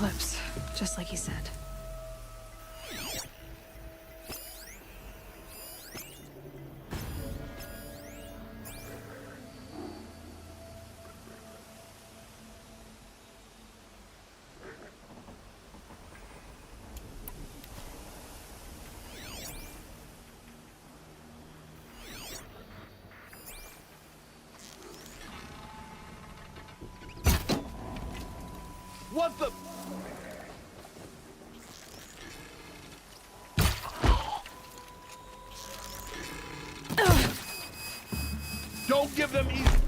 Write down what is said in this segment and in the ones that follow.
eclipse, just like he said. What the? Don't give them easy.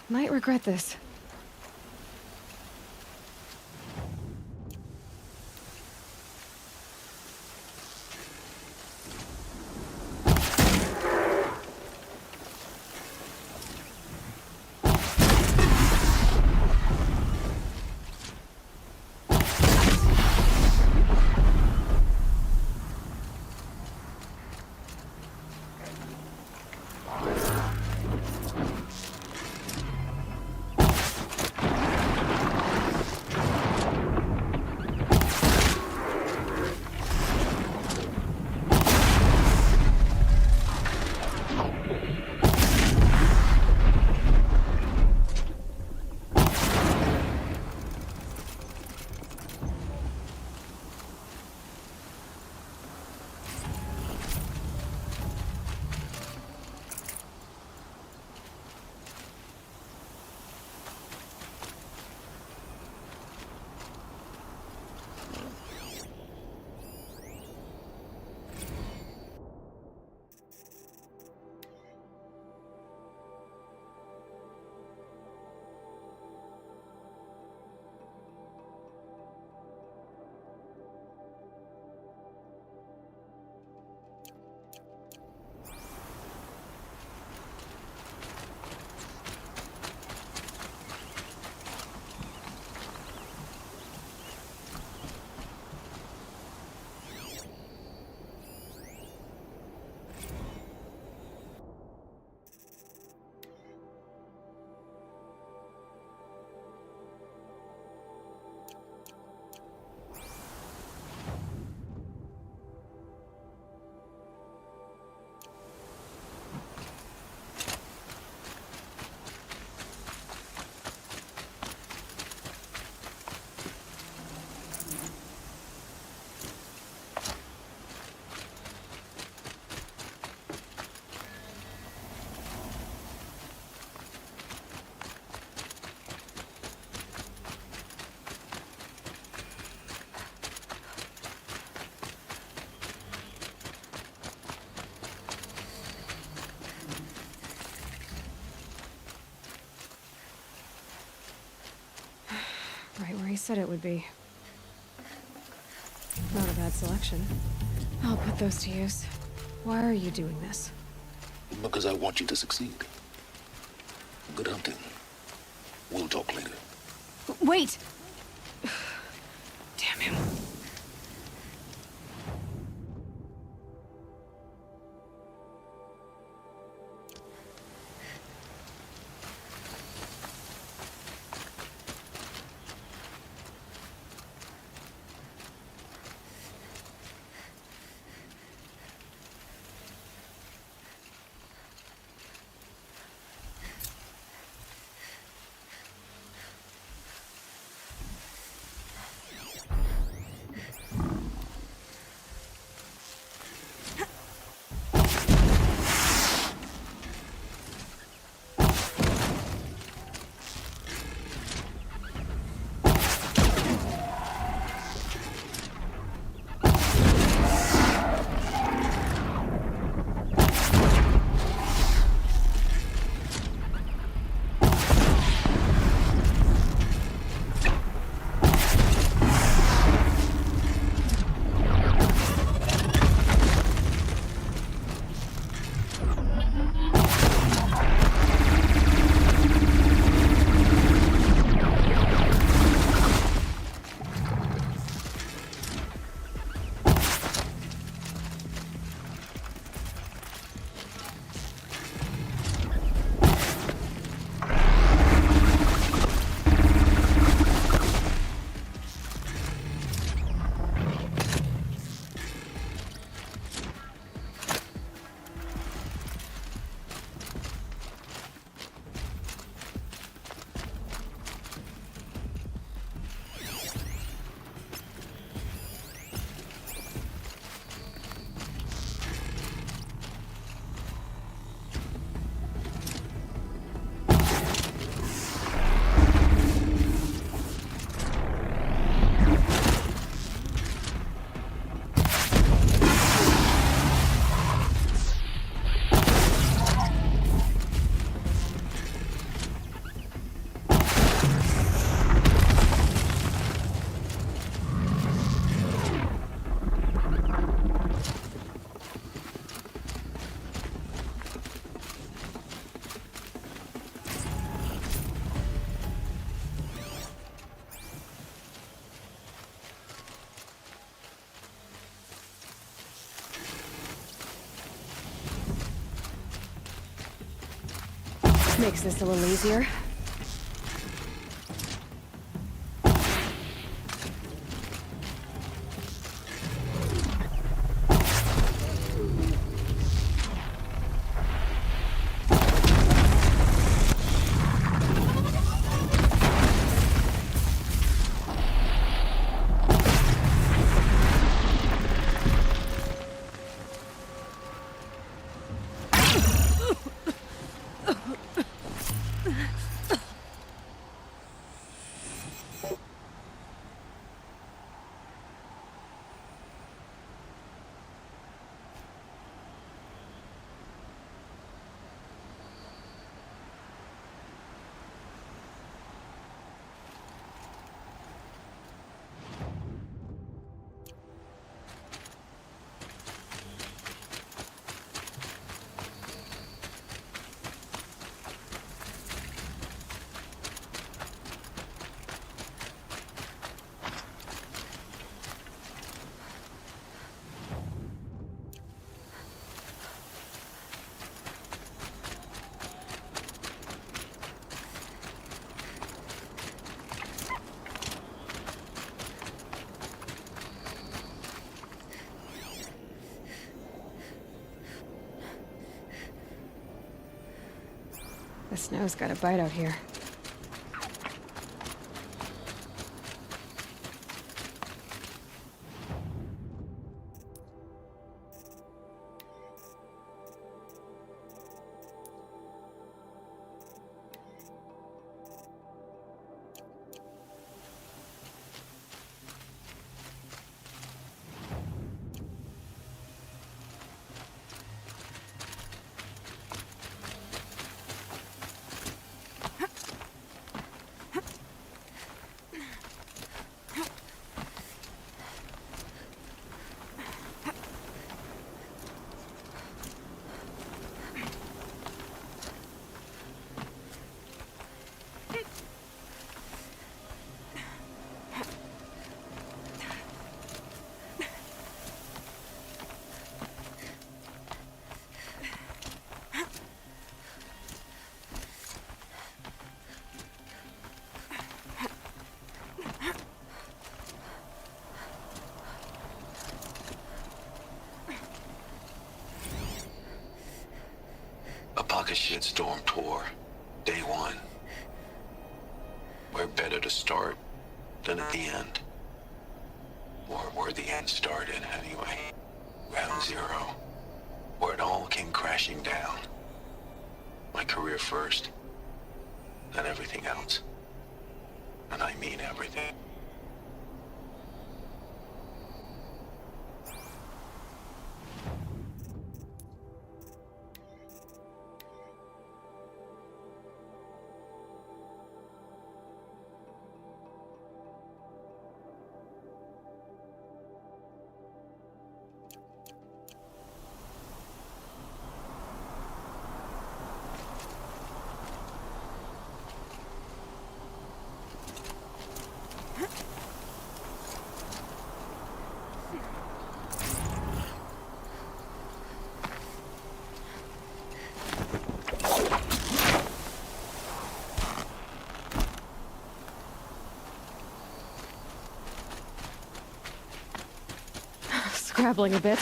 Might regret this. Right where he said it would be. Not a bad selection. I'll put those to use. Why are you doing this? Because I want you to succeed. Good hunting. We'll talk later. Wait! Damn him. Makes this a little easier. The snow's got a bite out here. shitstorm tour. Day one. Where better to start than at the end? Or where the end started, anyway. Ground zero. Where it all came crashing down. My career first, then everything else. And I mean everything. Scrabbling a bit.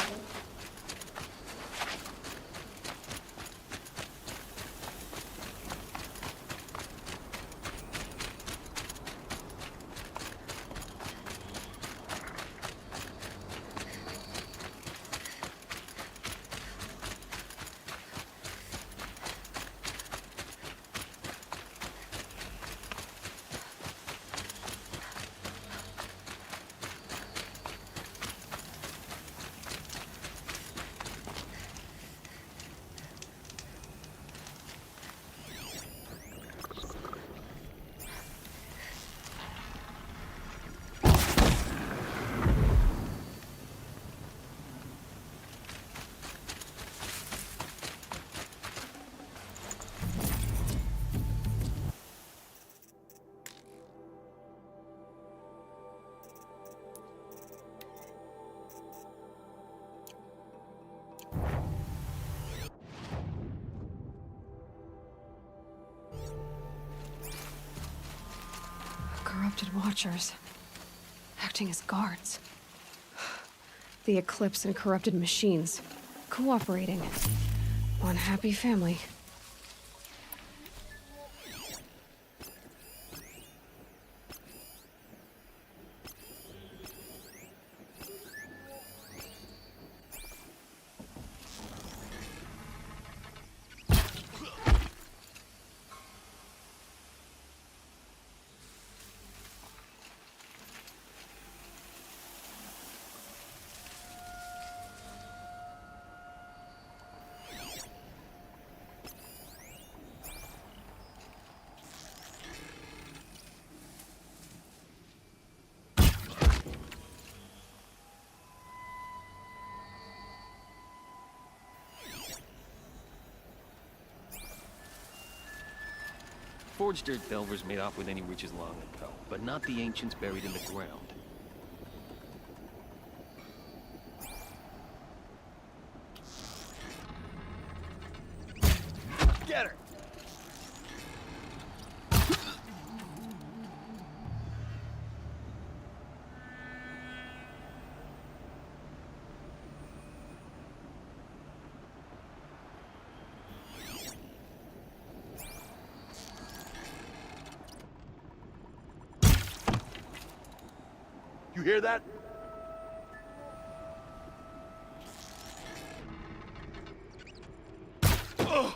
Corrupted watchers. Acting as guards. The Eclipse and corrupted machines. Cooperating. One happy family. Forged dirt delvers made off with any riches long ago, but not the ancients buried in the ground. Get her! You hear that? Ugh.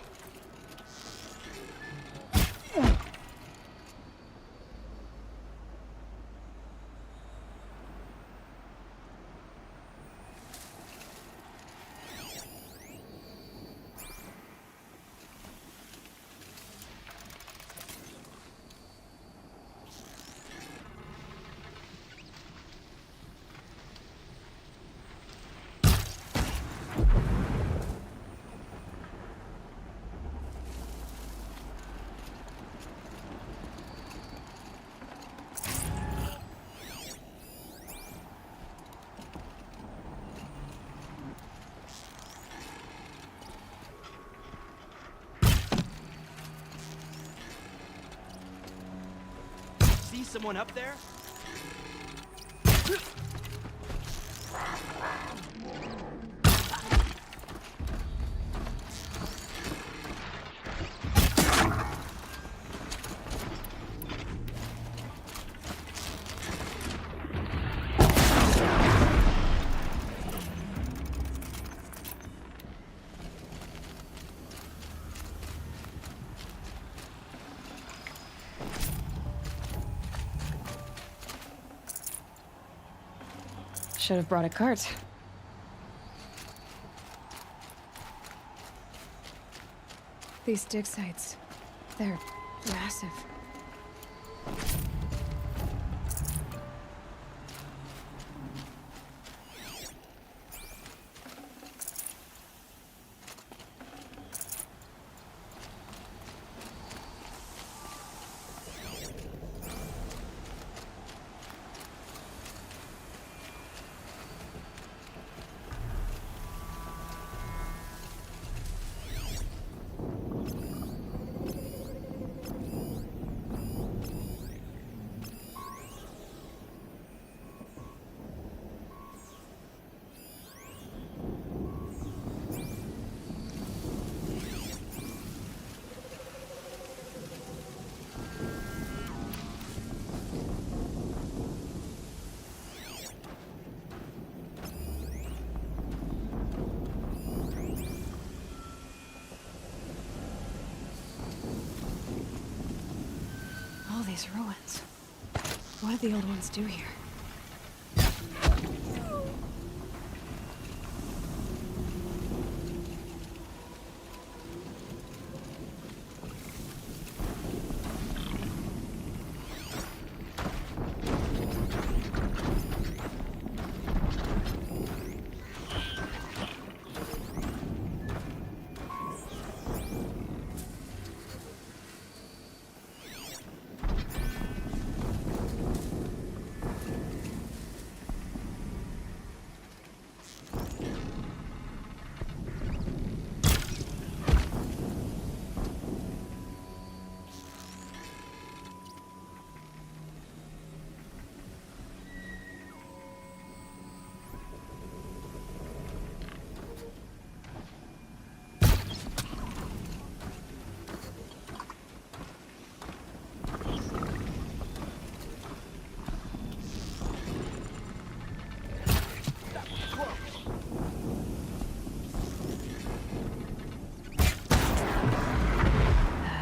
See someone up there? Should have brought a cart. These dig sites, they're massive. All these ruins. What did the old ones do here?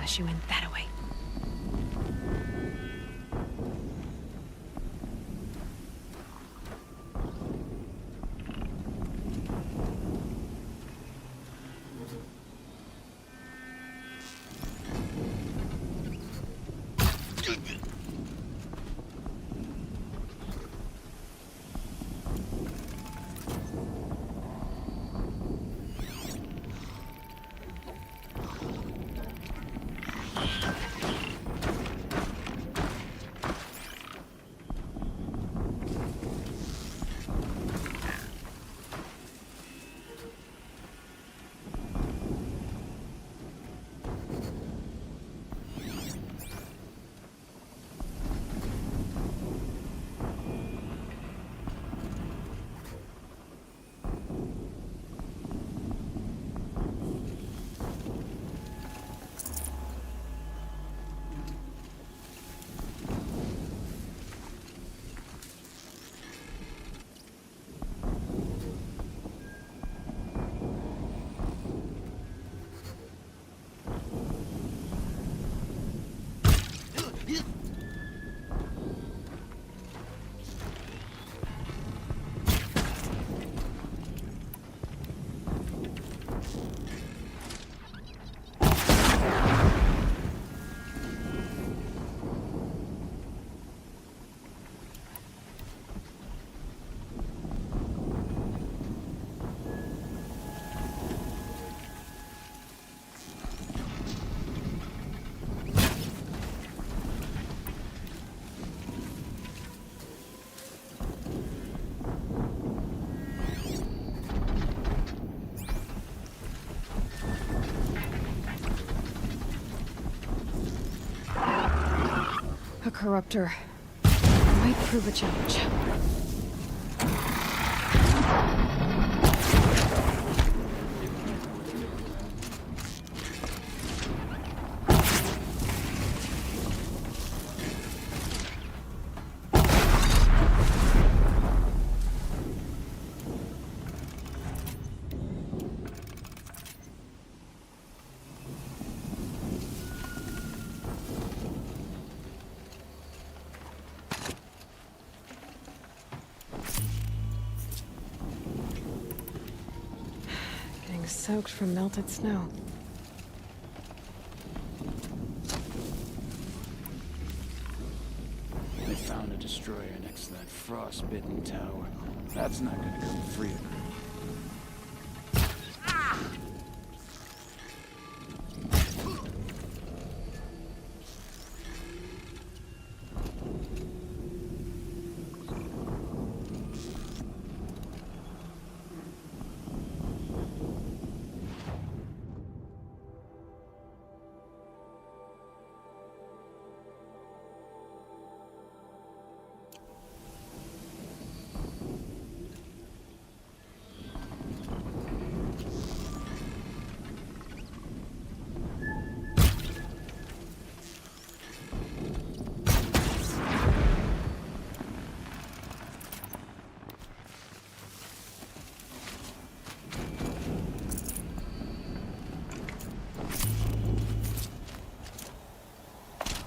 She went that way. A corruptor. Might prove a challenge. soaked from melted snow. They found a destroyer next to that frostbitten tower. That's not gonna come free of me.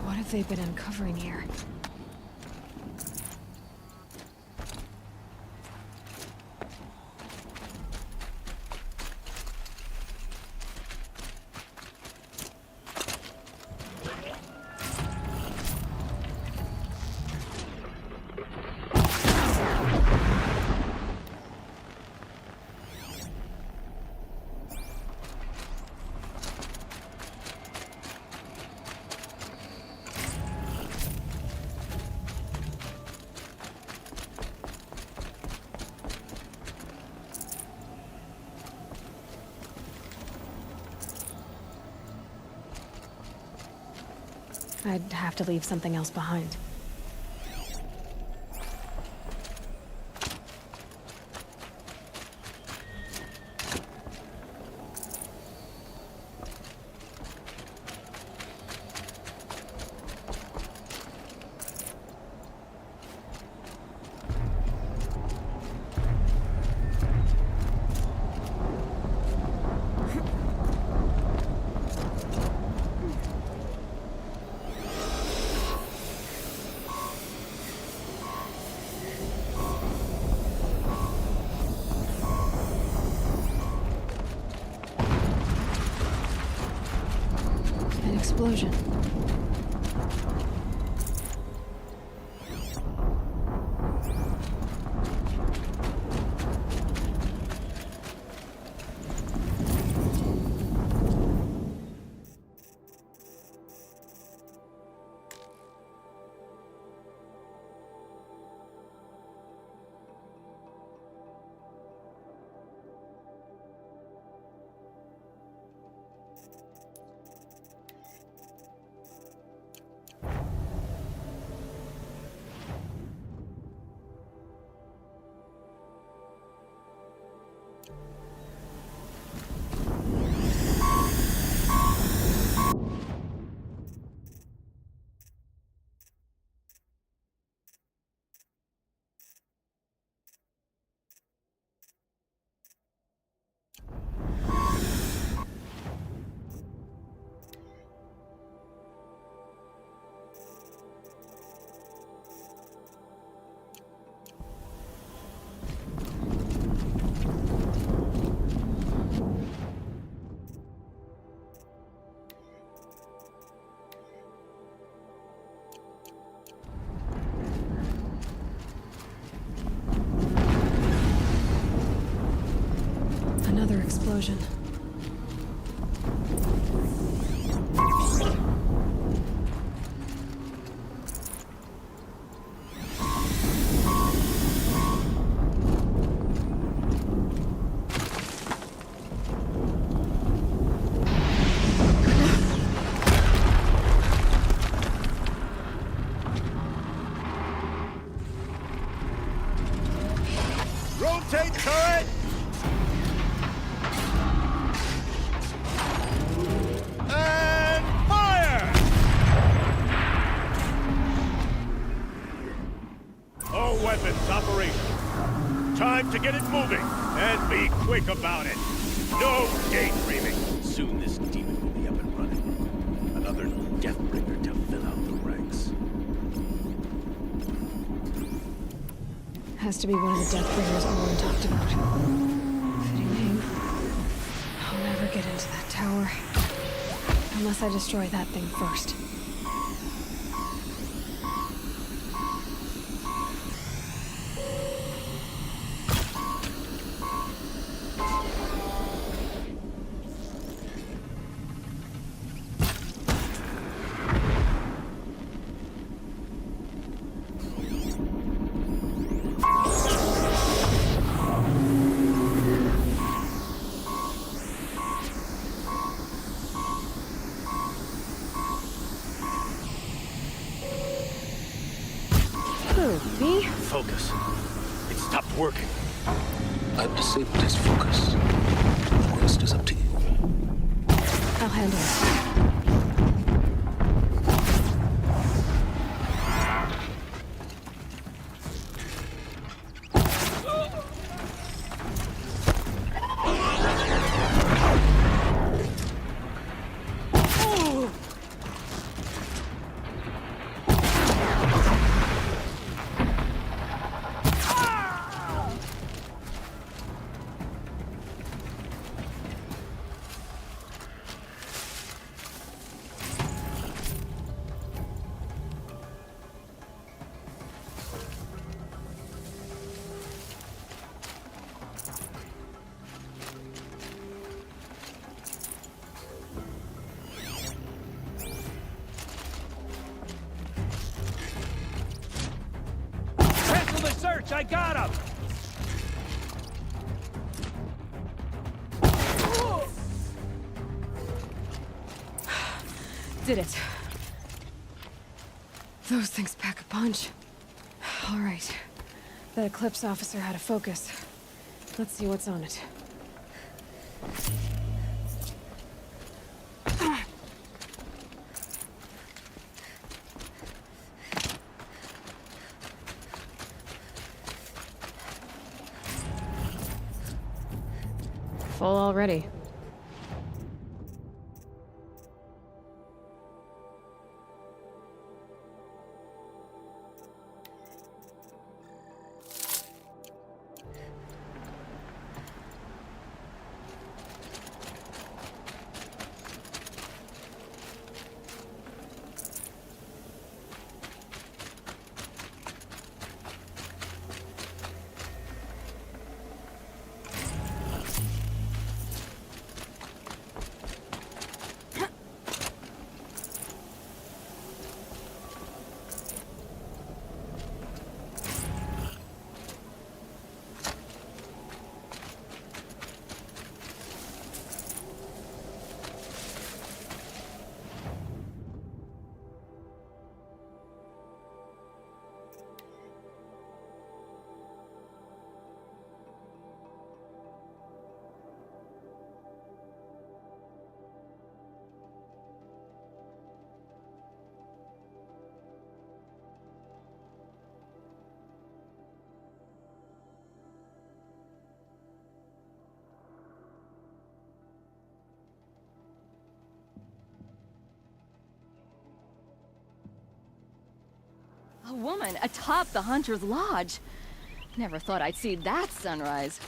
What have they been uncovering here? I'd have to leave something else behind. An explosion. Another explosion. Rotate turret! And fire! All weapons operational. Time to get it moving, and be quick about it. No daydreaming. Soon this demon will be up and running. Another Deathbringer to fill out the ranks. Has to be one of the Deathbringers Owen talked about. Fitting name. get into that tower. Unless I destroy that thing first. Who, me? Focus. It stopped working. I've disabled his focus. The rest is up to you. I'll handle it. Cancel the search! I got him! Did it. Those things pack a punch. All right. That Eclipse officer had a focus. Let's see what's on it. Full already. A woman atop the Hunter's Lodge. Never thought I'd see that sunrise.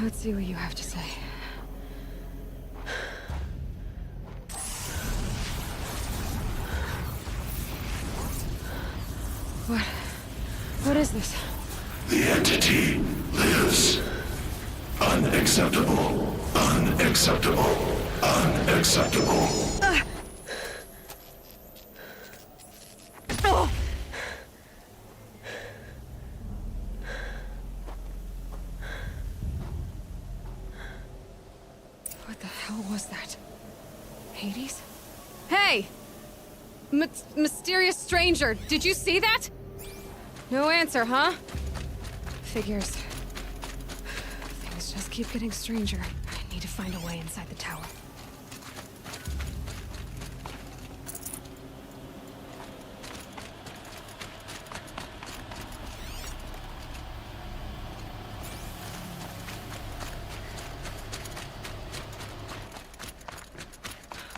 Let's see what you have to say. What is this? The entity lives. Unacceptable. Unacceptable. Unacceptable. What the hell was that? Hades? Hey! Mysterious stranger, did you see that? No answer, huh? Figures. Things just keep getting stranger. I need to find a way inside the tower.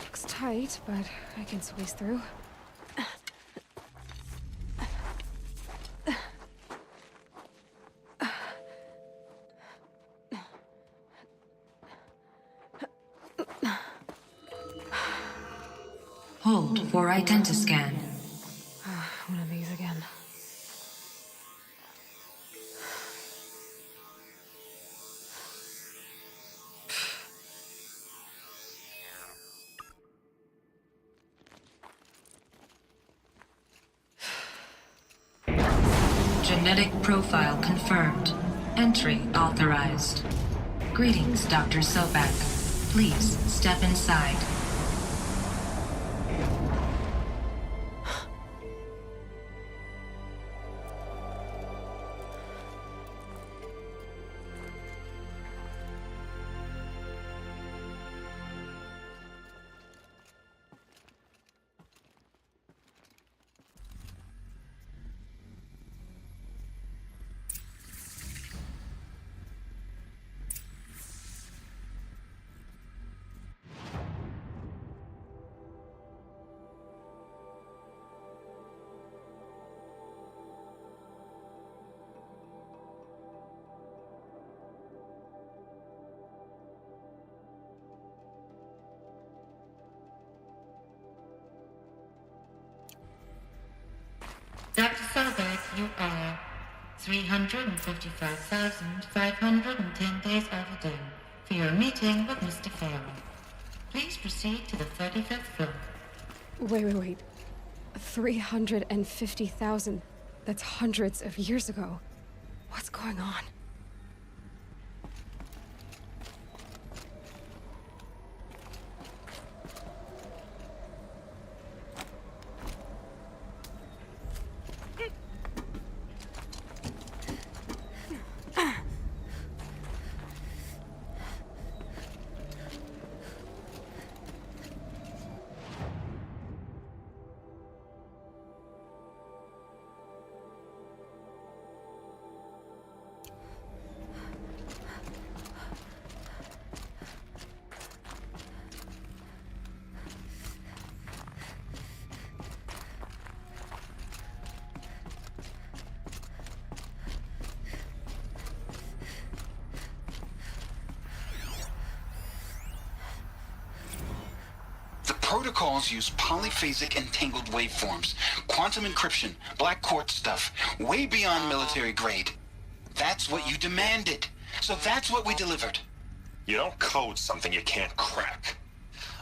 Looks tight, but I can squeeze through. Hold for identiscan. One of these again. Genetic profile confirmed. Entry authorized. Greetings, Dr. Sobek. Please step inside. Dr. Sobek, you are 355,510 days overdue for your meeting with Mr. Farrell. Please proceed to the 35th floor. Wait. 350,000. That's hundreds of years ago. What's going on? Protocols use polyphasic entangled waveforms, quantum encryption, black quartz stuff, way beyond military grade. That's what you demanded. So that's what we delivered. You don't code something you can't crack.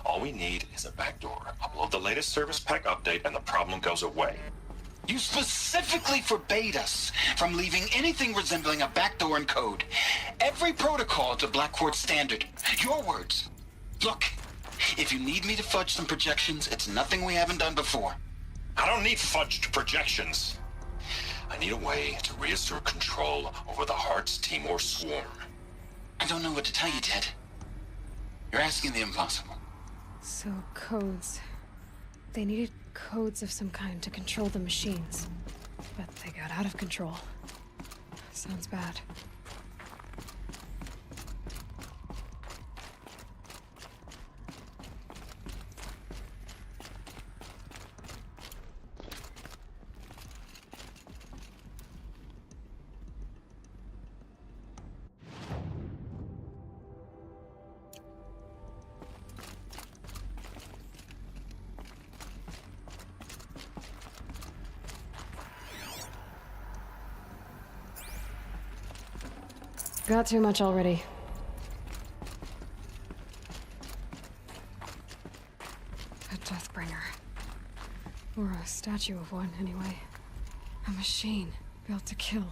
All we need is a backdoor. Upload the latest service pack update and the problem goes away. You specifically forbade us from leaving anything resembling a backdoor in code. Every protocol to black quartz standard. Your words. Look. If you need me to fudge some projections, it's nothing we haven't done before. I don't need fudged projections. I need a way to reassert control over the Heart's Timor swarm. I don't know what to tell you, Ted. You're asking the impossible. So, codes. They needed codes of some kind to control the machines. But they got out of control. Sounds bad. Got too much already. A Deathbringer. Or a statue of one, anyway. A machine built to kill.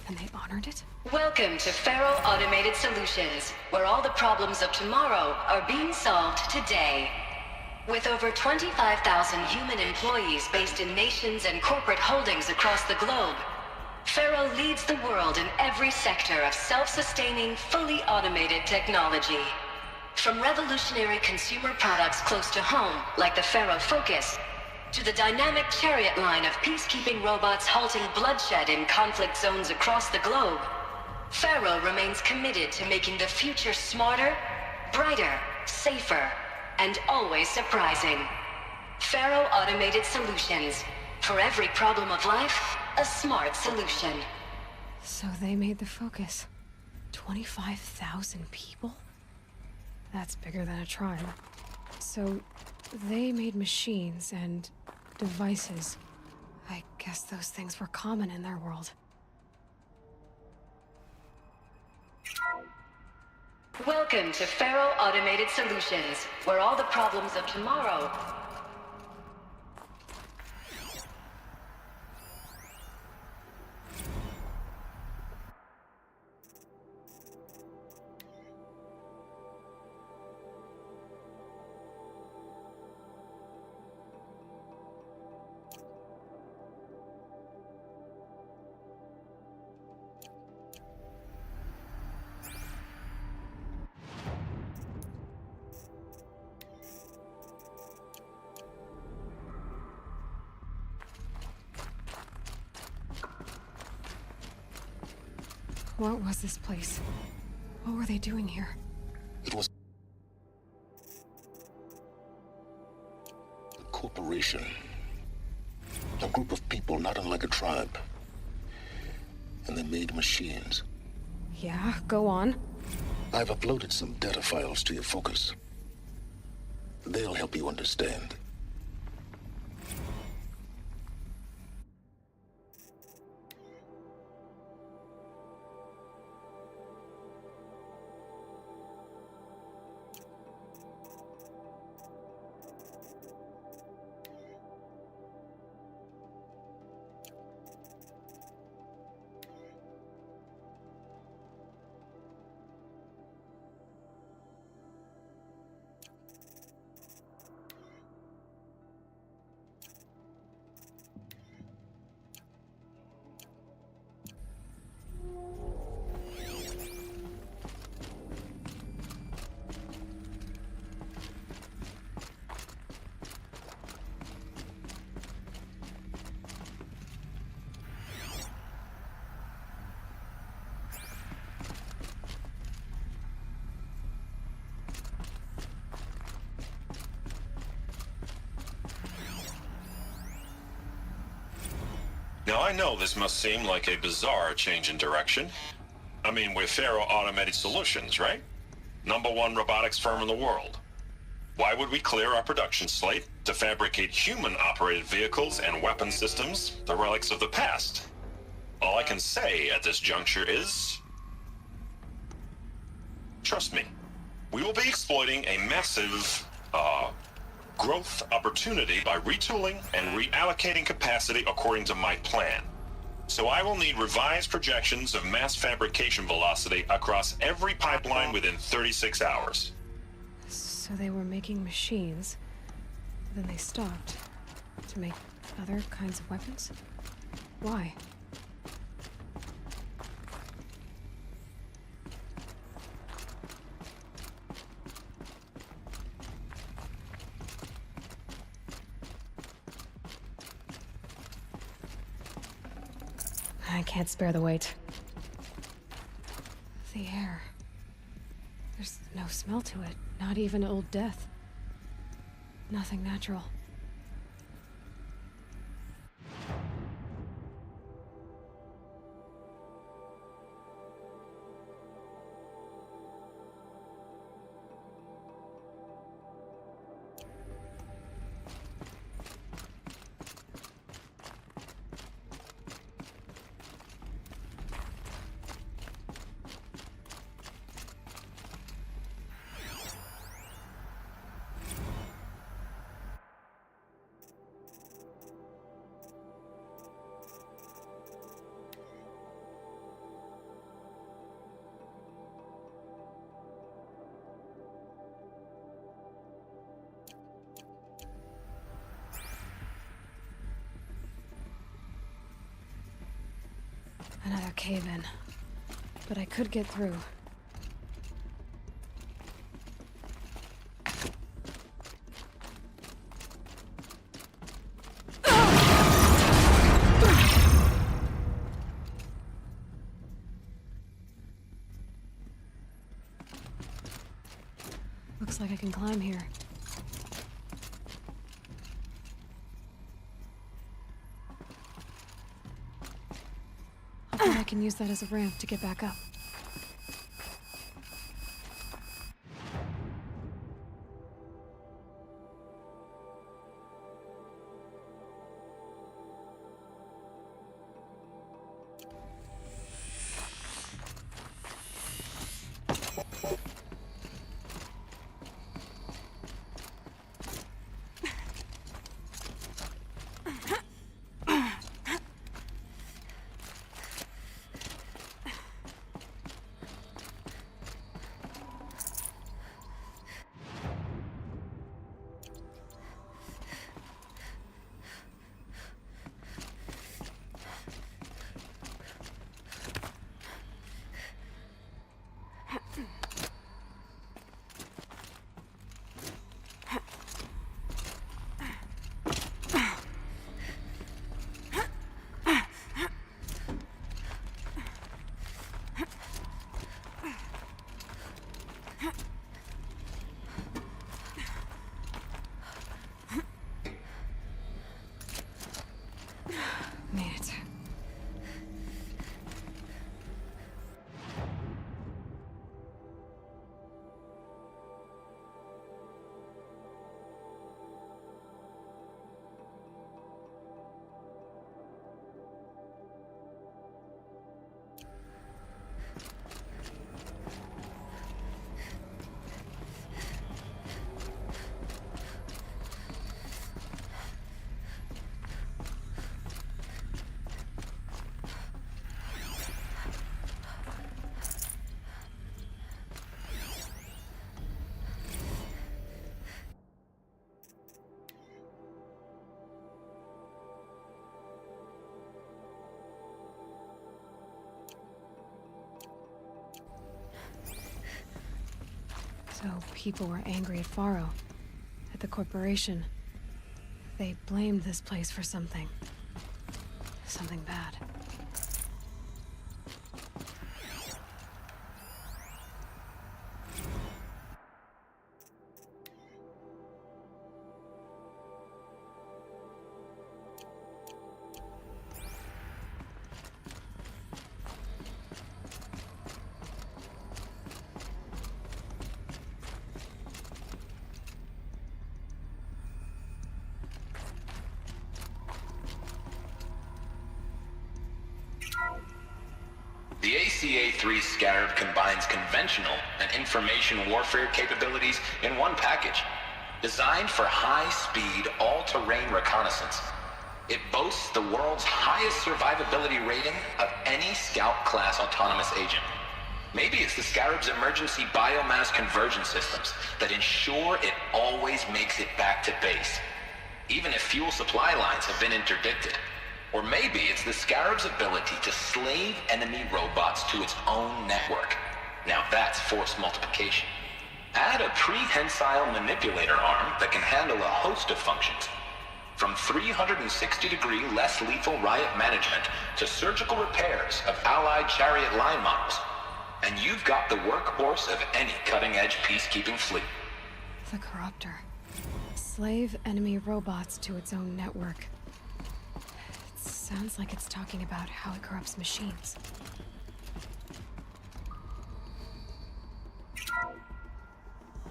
And they honored it? Welcome to Faro Automated Solutions, where all the problems of tomorrow are being solved today. With over 25,000 human employees based in nations and corporate holdings across the globe, Faro leads the world in every sector of self-sustaining, fully automated technology. From revolutionary consumer products close to home, like the Faro Focus, to the dynamic chariot line of peacekeeping robots halting bloodshed in conflict zones across the globe, Faro remains committed to making the future smarter, brighter, safer, and always surprising. Faro Automated Solutions. For every problem of life, a smart solution. So they made the Focus. 25,000 people? That's bigger than a tribe. So they made machines and devices. I guess those things were common in their world. Welcome to Faro Automated Solutions, where all the problems of tomorrow... What was this place? What were they doing here? It was a corporation. A group of people not unlike a tribe. And they made machines. Yeah, go on. I've uploaded some data files to your Focus. They'll help you understand. Now, I know this must seem like a bizarre change in direction. I mean, we're Faro Automated Solutions, right? #1 robotics firm in the world. Why would we clear our production slate to fabricate human-operated vehicles and weapon systems, the relics of the past? All I can say at this juncture is... trust me, we will be exploiting a massive, growth opportunity by retooling and reallocating capacity according to my plan. So I will need revised projections of mass fabrication velocity across every pipeline within 36 hours. So they were making machines, then they stopped to make other kinds of weapons? Why? I can't spare the weight. The air. There's no smell to it, not even old death. Nothing natural. Another cave-in. But I could get through. Looks like I can climb here. I bet I can use that as a ramp to get back up. Made it. So people were angry at Faro, at the corporation. They blamed this place for something. Something bad. The ACA-3 Scarab combines conventional and information warfare capabilities in one package. Designed for high-speed, all-terrain reconnaissance, it boasts the world's highest survivability rating of any Scout-class autonomous agent. Maybe it's the Scarab's emergency biomass conversion systems that ensure it always makes it back to base, even if fuel supply lines have been interdicted. Or maybe it's the Scarab's ability to slave enemy robots to its own network. Now that's force multiplication. Add a prehensile manipulator arm that can handle a host of functions, from 360-degree less lethal riot management to surgical repairs of Allied chariot line models. And you've got the workhorse of any cutting-edge peacekeeping fleet. The Corruptor. Slave enemy robots to its own network. Sounds like it's talking about how it corrupts machines.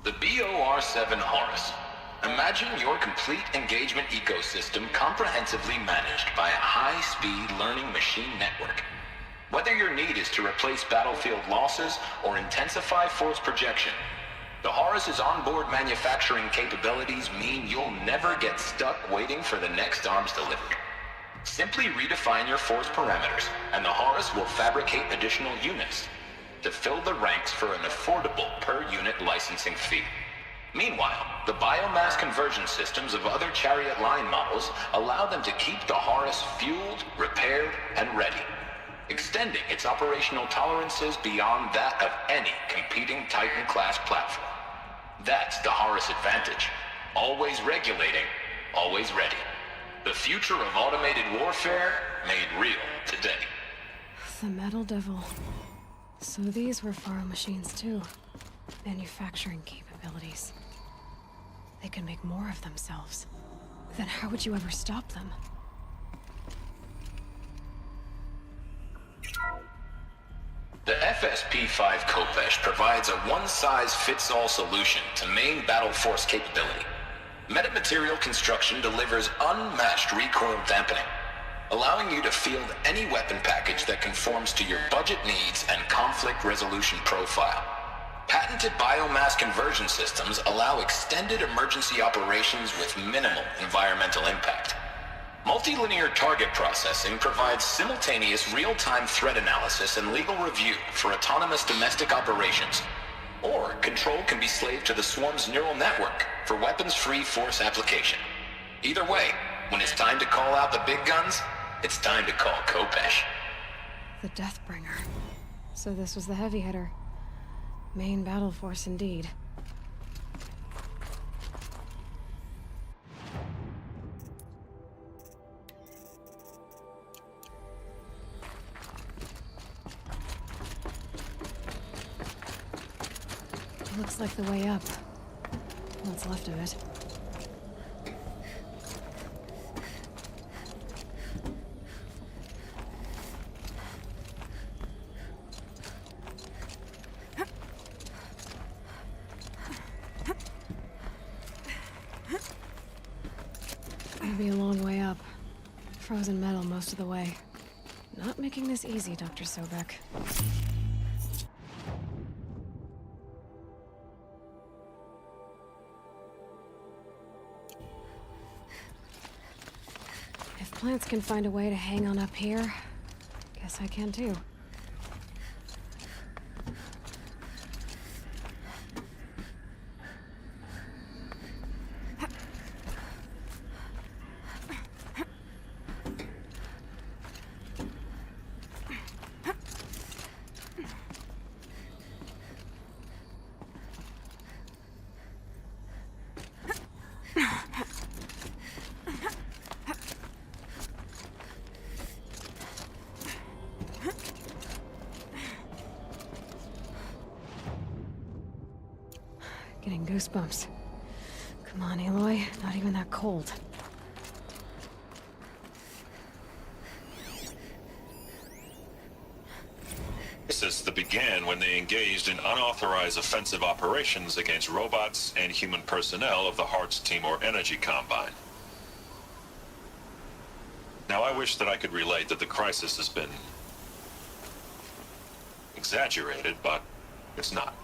The BOR-7 Horus. Imagine your complete engagement ecosystem comprehensively managed by a high-speed learning machine network. Whether your need is to replace battlefield losses or intensify force projection, the Horus's onboard manufacturing capabilities mean you'll never get stuck waiting for the next arms delivery. Simply redefine your force parameters, and the Horus will fabricate additional units to fill the ranks for an affordable per-unit licensing fee. Meanwhile, the biomass conversion systems of other chariot line models allow them to keep the Horus fueled, repaired, and ready. extending its operational tolerances beyond that of any competing Titan-class platform. That's the Horus advantage. Always regulating, always ready. The future of automated warfare made real today. The Metal Devil. So these were Faro machines too. Manufacturing capabilities. They could make more of themselves. Then how would you ever stop them? The FSP-5 Kopesh provides a one-size-fits-all solution to main battle force capability. Metamaterial construction delivers unmatched recoil dampening, allowing you to field any weapon package that conforms to your budget needs and conflict resolution profile. Patented biomass conversion systems allow extended emergency operations with minimal environmental impact. Multilinear target processing provides simultaneous real-time threat analysis and legal review for autonomous domestic operations. Or control can be slaved to the swarm's neural network for weapons-free force application. Either way, when it's time to call out the big guns, it's time to call Kopesh. The Deathbringer. So this was the heavy hitter. Main battle force indeed. Looks like the way up. What's left of it. It'll be a long way up. Frozen metal most of the way. Not making this easy, Dr. Sobek. If plants can find a way to hang on up here, guess I can too. Getting goosebumps. Come on, Aloy. Not even that cold. This began when they engaged in unauthorized offensive operations against robots and human personnel of the Hearts Timor Energy Combine. Now, I wish that I could relate that the crisis has been exaggerated, but it's not.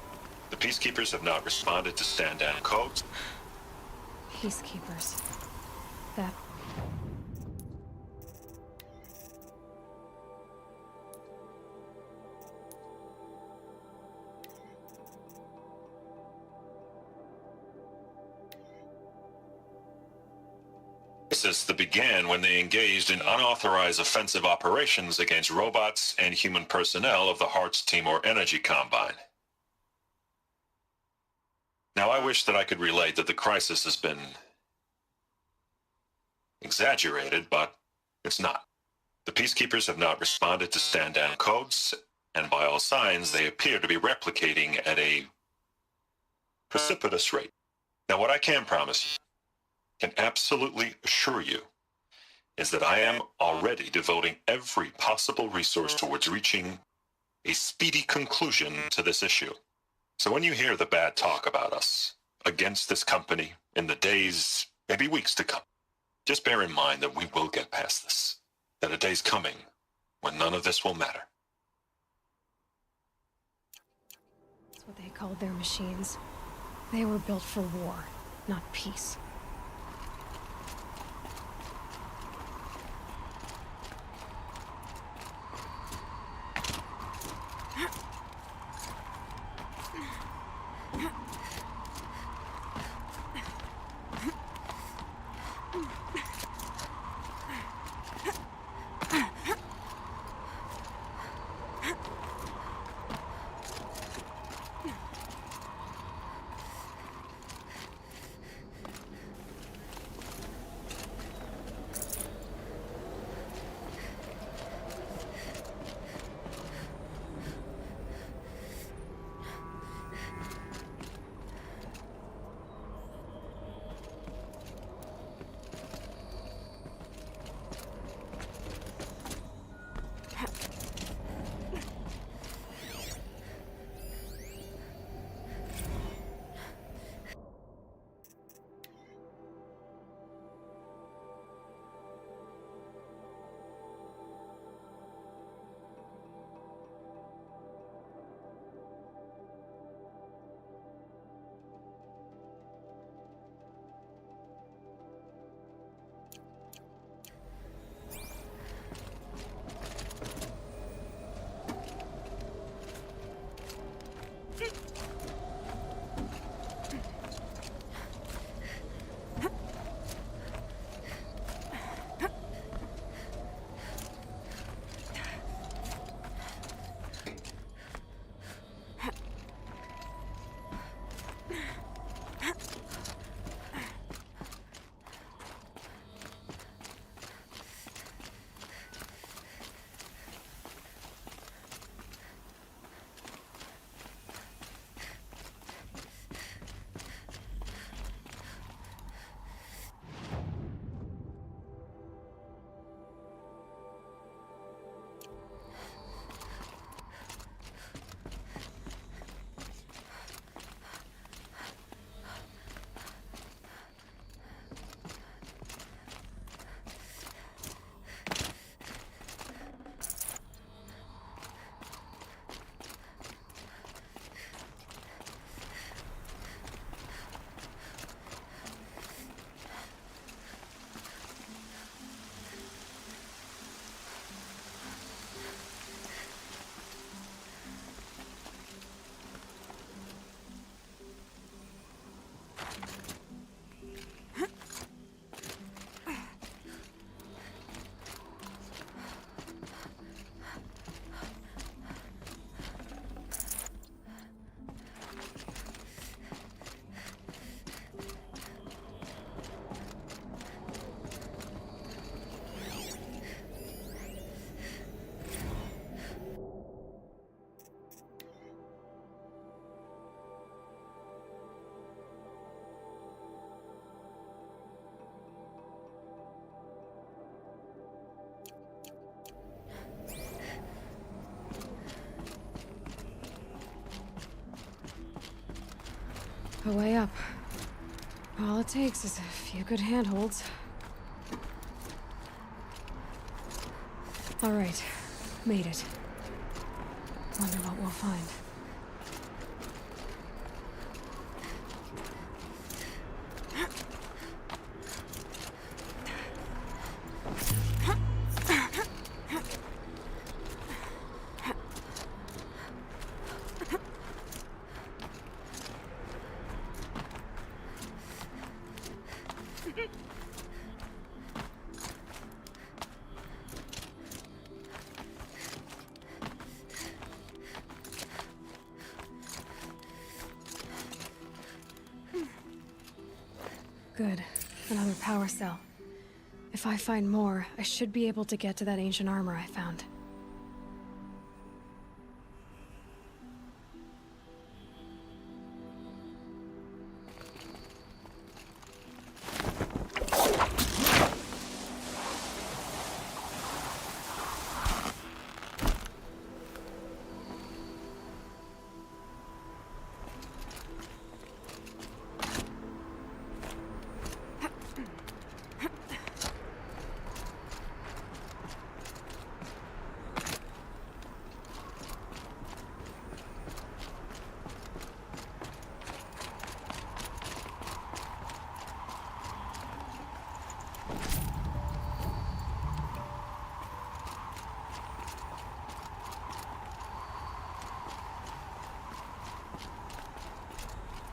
The Peacekeepers have not responded to stand-down codes. Peacekeepers. That... This began when they engaged in unauthorized offensive operations against robots and human personnel of the Hearts Timor Energy Combine. Now, I wish that I could relate that the crisis has been exaggerated, but it's not. The Peacekeepers have not responded to stand-down codes, and by all signs, they appear to be replicating at a precipitous rate. Now, what I can promise you, can absolutely assure you, is that I am already devoting every possible resource towards reaching a speedy conclusion to this issue. So when you hear the bad talk about us against this company in the days, maybe weeks to come, just bear in mind that we will get past this. That a day's coming when none of this will matter. That's what they called their machines. They were built for war, not peace. the way up. All it takes is a few good handholds. All right, made it. Wonder what we'll find. Good. Another power cell. If I find more, I should be able to get to that ancient armor I found.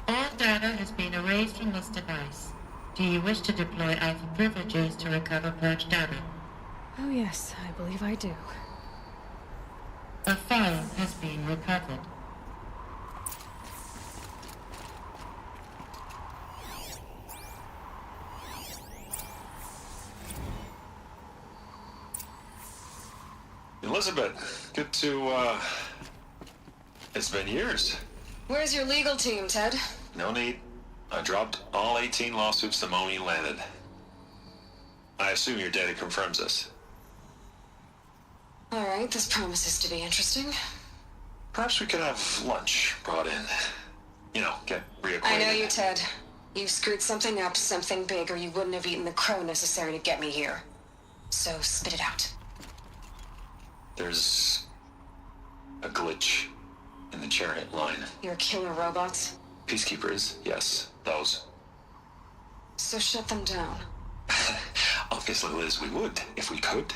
All data has been erased from this device. Do you wish to deploy Alpha privileges to recover purged data? Oh yes, I believe I do. A file has been recovered. Elizabeth, good to, it's been years. Where's your legal team, Ted? No need. I dropped all 18 lawsuits the moment you landed. I assume your data confirms this. All right, this promises to be interesting. Perhaps we could have lunch brought in. You know, get reacquainted. I know you, Ted. You screwed something up, something big, or you wouldn't have eaten the crow necessary to get me here. So spit it out. There's a glitch in the chariot line. Your killer robots? Peacekeepers, yes, those. So shut them down. Obviously, Liz, we would, if we could.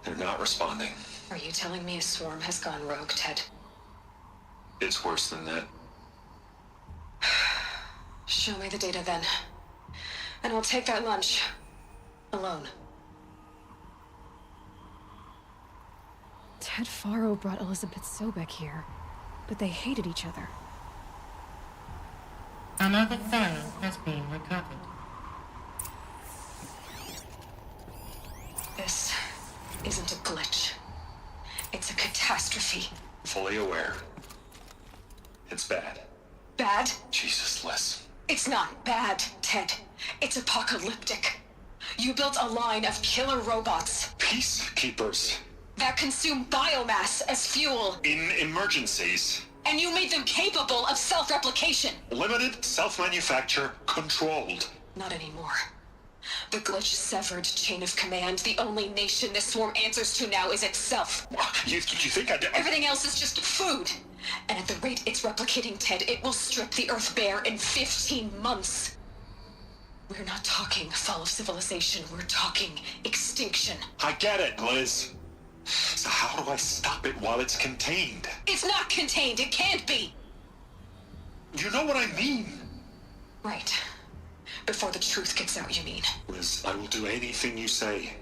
They're not responding. Are you telling me a swarm has gone rogue, Ted? It's worse than that. Show me the data then. And I'll take that lunch. Alone. Ted Faro brought Elizabeth Sobek here, but they hated each other. Another file has been recovered. This isn't a glitch. It's a catastrophe. Fully aware. It's bad. Bad? Jesus, Liz. It's not bad, Ted. It's apocalyptic. You built a line of killer robots. Peacekeepers. That consume biomass as fuel. In emergencies. And you made them capable of self-replication. Limited, self-manufacture, controlled. Not anymore. The glitch severed chain of command. The only nation this swarm answers to now is itself. You think I'd... Everything else is just food. And at the rate it's replicating, Ted, it will strip the Earth bare in 15 months. We're not talking fall of civilization. We're talking extinction. I get it, Liz. So how do I stop it while it's contained? It's not contained. It can't be. You know what I mean. Right. Before the truth gets out, you mean? Liz, I will do anything you say.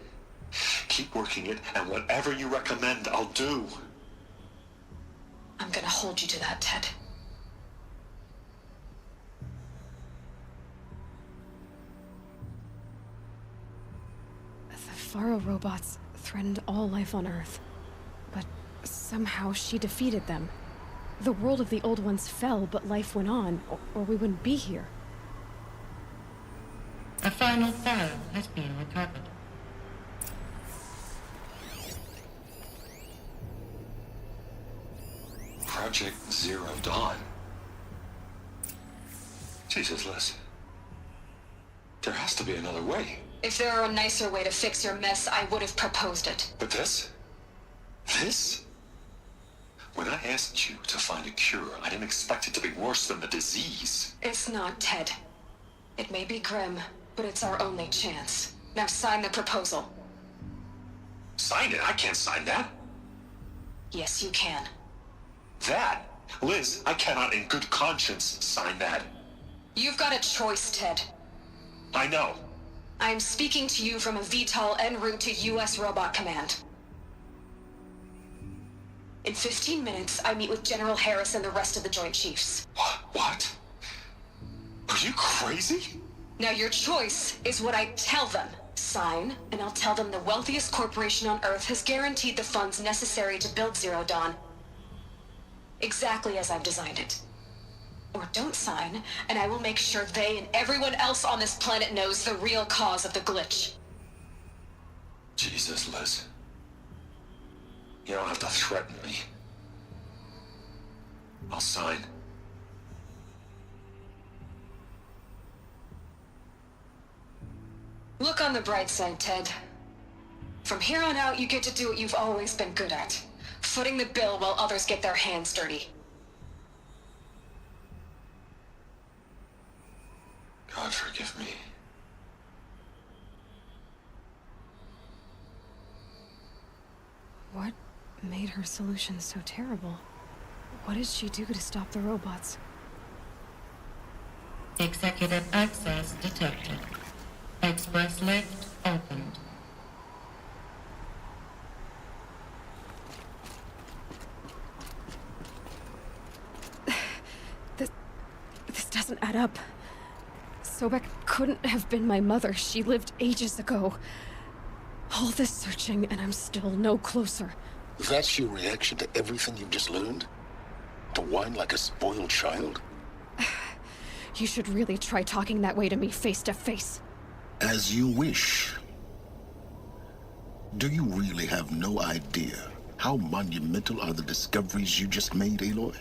Keep working it, and whatever you recommend, I'll do. I'm gonna hold you to that, Ted. The Faro robots threatened all life on Earth. But somehow she defeated them. The world of the old ones fell, but life went on, or we wouldn't be here. A final file has been recovered. Project Zero Dawn. Jesus, Liz. There has to be another way. If there were a nicer way to fix your mess, I would have proposed it. But this? This? When I asked you to find a cure, I didn't expect it to be worse than the disease. It's not, Ted. It may be grim, but it's our only chance. Now sign the proposal. Sign it? I can't sign that. Yes, you can. That? Liz, I cannot in good conscience sign that. You've got a choice, Ted. I know. I'm speaking to you from a VTOL en route to U.S. Robot Command. In 15 minutes, I meet with General Harris and the rest of the Joint Chiefs. What? Are you crazy? Now your choice is what I tell them. Sign, and I'll tell them the wealthiest corporation on Earth has guaranteed the funds necessary to build Zero Dawn. Exactly as I've designed it. Or don't sign, and I will make sure they and everyone else on this planet knows the real cause of the glitch. Jesus, Liz. You don't have to threaten me. I'll sign. Look on the bright side, Ted. From here on out, you get to do what you've always been good at. Footing the bill while others get their hands dirty. God forgive me. What made her solution so terrible? What did she do to stop the robots? Executive access detected. Express lift opened. This doesn't add up. Sobek couldn't have been my mother. She lived ages ago. All this searching, and I'm still no closer. That's your reaction to everything you've just learned? To whine like a spoiled child? You should really try talking that way to me face to face. As you wish. Do you really have no idea how monumental are the discoveries you just made, Aloy?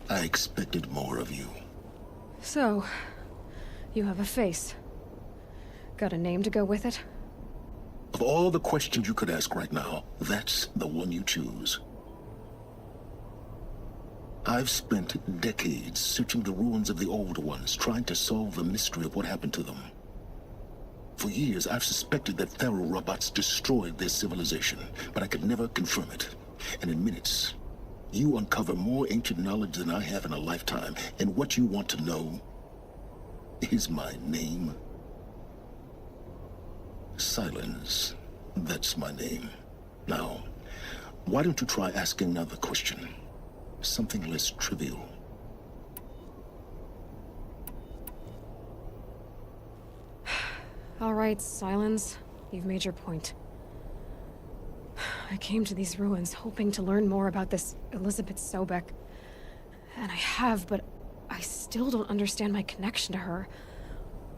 I expected more of you. So, you have a face. Got a name to go with it? Of all the questions you could ask right now, that's the one you choose. I've spent decades searching the ruins of the old ones, trying to solve the mystery of what happened to them. For years, I've suspected that Faro robots destroyed their civilization, but I could never confirm it. And in minutes, you uncover more ancient knowledge than I have in a lifetime, and what you want to know is my name. Silence. That's my name. Now, why don't you try asking another question? Something less trivial. All right, Silence. You've made your point. I came to these ruins hoping to learn more about this Elizabeth Sobek. And I have, but I still don't understand my connection to her.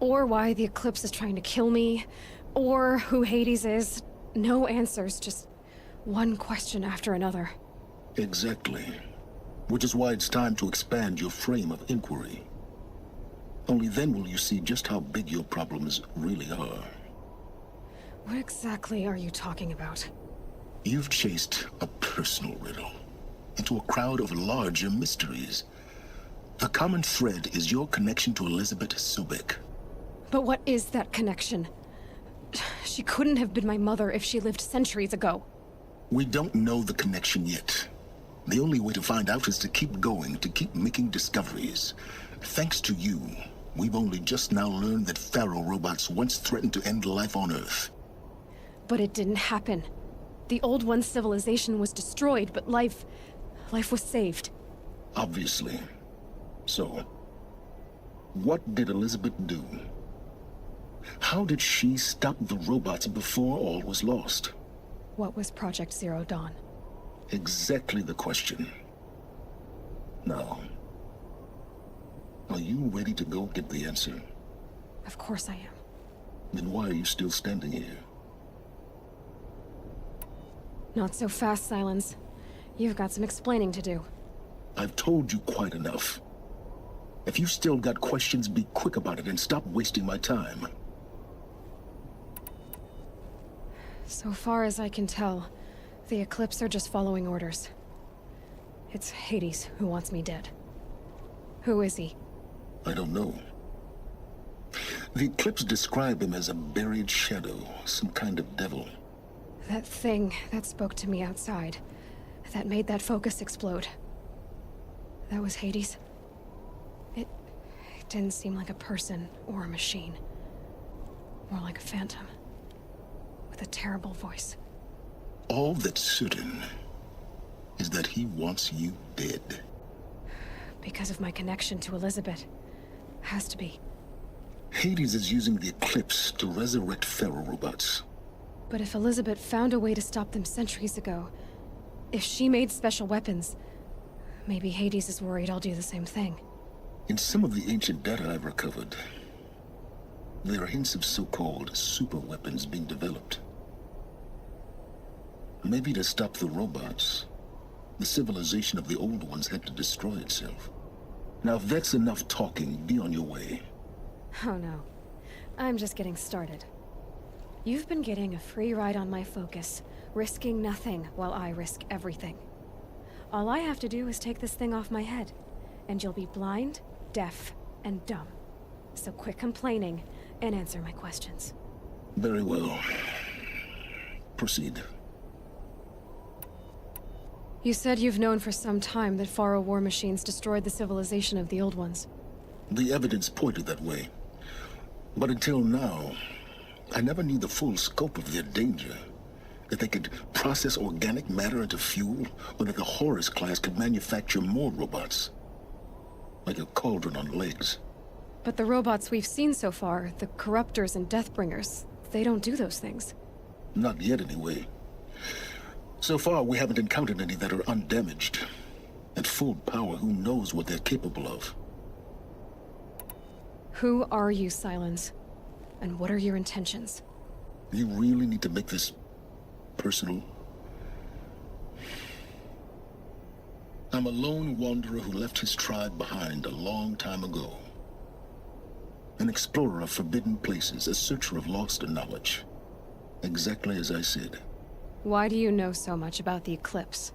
Or why the Eclipse is trying to kill me. Or who Hades is. No answers, just one question after another. Exactly. Which is why it's time to expand your frame of inquiry. Only then will you see just how big your problems really are. What exactly are you talking about? You've chased a personal riddle into a crowd of larger mysteries. The common thread is your connection to Elizabeth Sobek. But what is that connection? She couldn't have been my mother if she lived centuries ago. We don't know the connection yet. The only way to find out is to keep going, to keep making discoveries. Thanks to you, we've only just now learned that Faro robots once threatened to end life on Earth. But it didn't happen. The Old One's civilization was destroyed, but life was saved. Obviously. So, what did Elizabeth do? How did she stop the robots before all was lost? What was Project Zero Dawn? Exactly the question. Now, are you ready to go get the answer? Of course I am. Then why are you still standing here? Not so fast, Silence. You've got some explaining to do. I've told you quite enough. If you still got questions, be quick about it and stop wasting my time. So far as I can tell, the Eclipse are just following orders. It's Hades who wants me dead. Who is he? I don't know. The Eclipse describe him as a buried shadow, some kind of devil. That thing that spoke to me outside, that made that focus explode. That was Hades? It didn't seem like a person or a machine. More like a phantom. With a terrible voice. All that's certain is that he wants you dead. Because of my connection to Elizabeth. Has to be. Hades is using the Eclipse to resurrect ferrorobots. But if Elizabeth found a way to stop them centuries ago, if she made special weapons, maybe Hades is worried I'll do the same thing. In some of the ancient data I've recovered, there are hints of so-called super weapons being developed. Maybe to stop the robots, the civilization of the old ones had to destroy itself. Now if that's enough talking, be on your way. Oh no. I'm just getting started. You've been getting a free ride on my focus, risking nothing while I risk everything. All I have to do is take this thing off my head, and you'll be blind, deaf, and dumb. So quit complaining and answer my questions. Very well. Proceed. You said you've known for some time that Faro war machines destroyed the civilization of the old ones. The evidence pointed that way. But until now, I never knew the full scope of their danger. That they could process organic matter into fuel, or that the Horus class could manufacture more robots. Like a cauldron on legs. But the robots we've seen so far, the Corruptors and Deathbringers, they don't do those things. Not yet, anyway. So far, we haven't encountered any that are undamaged. At full power, who knows what they're capable of? Who are you, Silence? And what are your intentions? You really need to make this personal? I'm a lone wanderer who left his tribe behind a long time ago. An explorer of forbidden places, a searcher of lost knowledge. Exactly as I said. Why do you know so much about the Eclipse?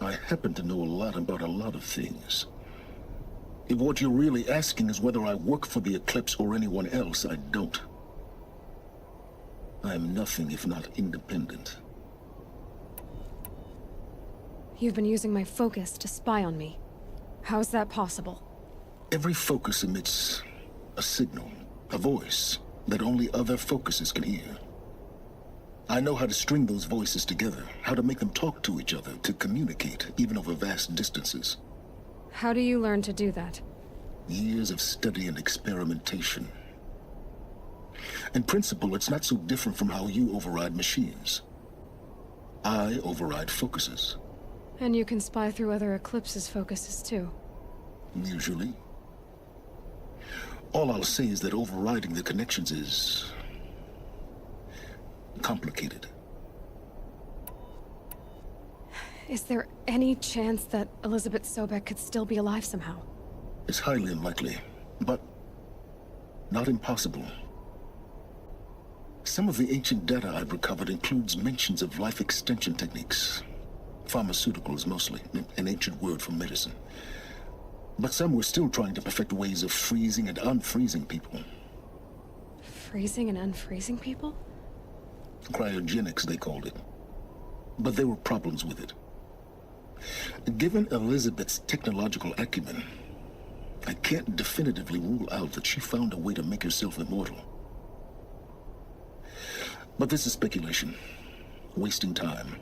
I happen to know a lot about a lot of things. If what you're really asking is whether I work for the Eclipse or anyone else, I don't. I am nothing if not independent. You've been using my focus to spy on me. How's that possible? Every focus emits a signal, a voice, that only other focuses can hear. I know how to string those voices together, how to make them talk to each other, to communicate, even over vast distances. How do you learn to do that? Years of study and experimentation. In principle, it's not so different from how you override machines. I override focuses. And you can spy through other Eclipse's focuses too. Usually. All I'll say is that overriding the connections is complicated. Is there any chance that Elizabeth Sobek could still be alive somehow? It's highly unlikely, but not impossible. Some of the ancient data I've recovered includes mentions of life extension techniques. Pharmaceuticals, mostly, an ancient word for medicine. But some were still trying to perfect ways of freezing and unfreezing people. Freezing and unfreezing people? Cryogenics, they called it. But there were problems with it. Given Elizabeth's technological acumen, I can't definitively rule out that she found a way to make herself immortal. But this is speculation. Wasting time.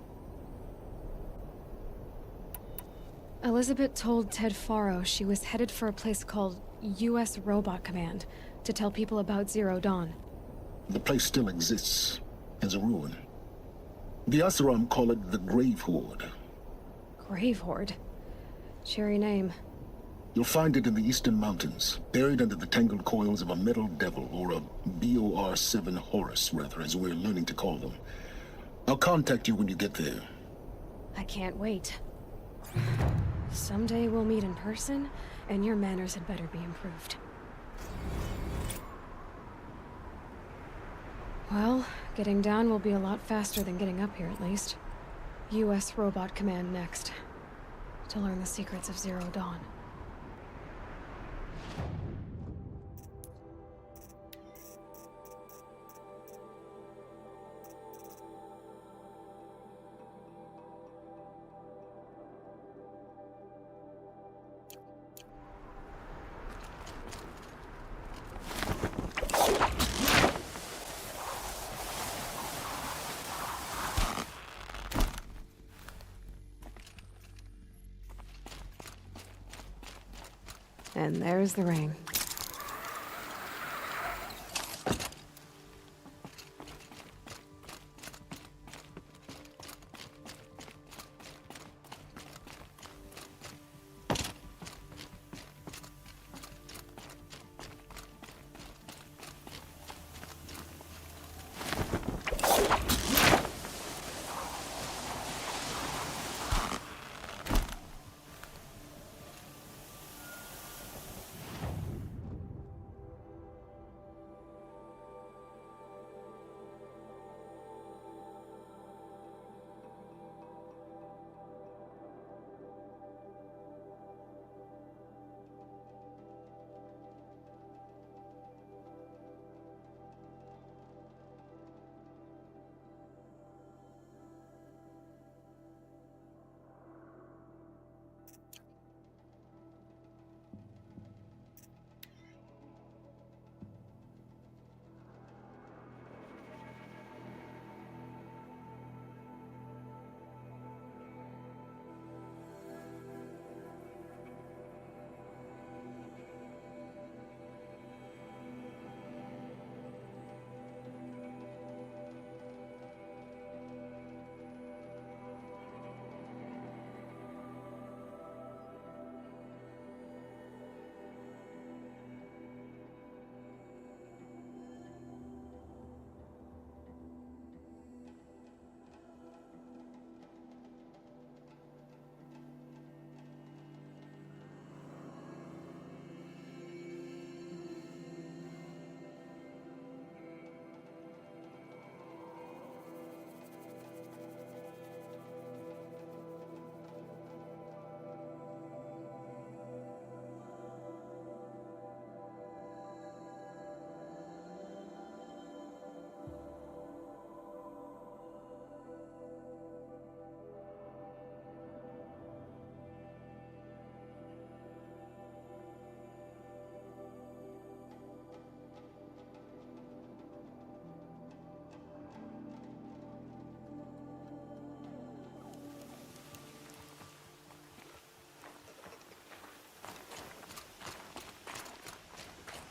Elizabeth told Ted Faro she was headed for a place called U.S. Robot Command to tell people about Zero Dawn. The place still exists, as a ruin. The Asuram call it the Grave-Hoard. Grave-Hoard? Cheery name. You'll find it in the eastern mountains, buried under the tangled coils of a metal devil, or a BOR-7 Horus, rather, as we're learning to call them. I'll contact you when you get there. I can't wait. Someday we'll meet in person, And your manners had better be improved. Well, getting down will be a lot faster than getting up here, at least. U.S. Robot Command next. To learn the secrets of Zero Dawn. And there's the ring.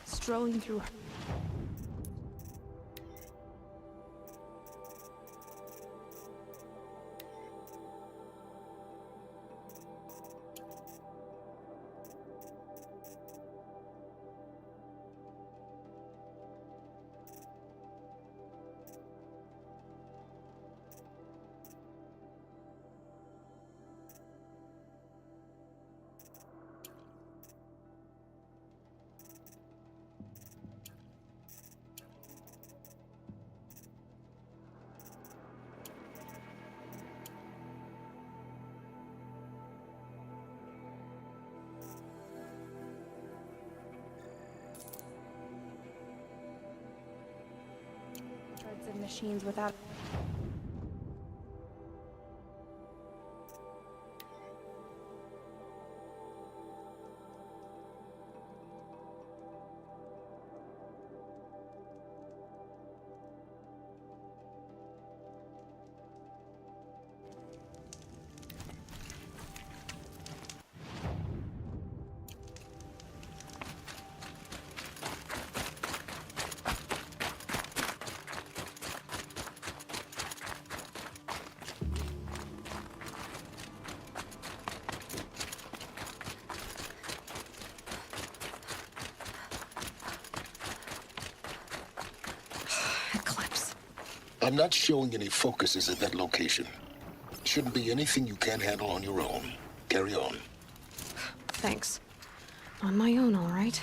Strolling through. Of machines without. I'm not showing any focuses at that location. Shouldn't be anything you can't handle on your own. Carry on. Thanks. On my own, all right.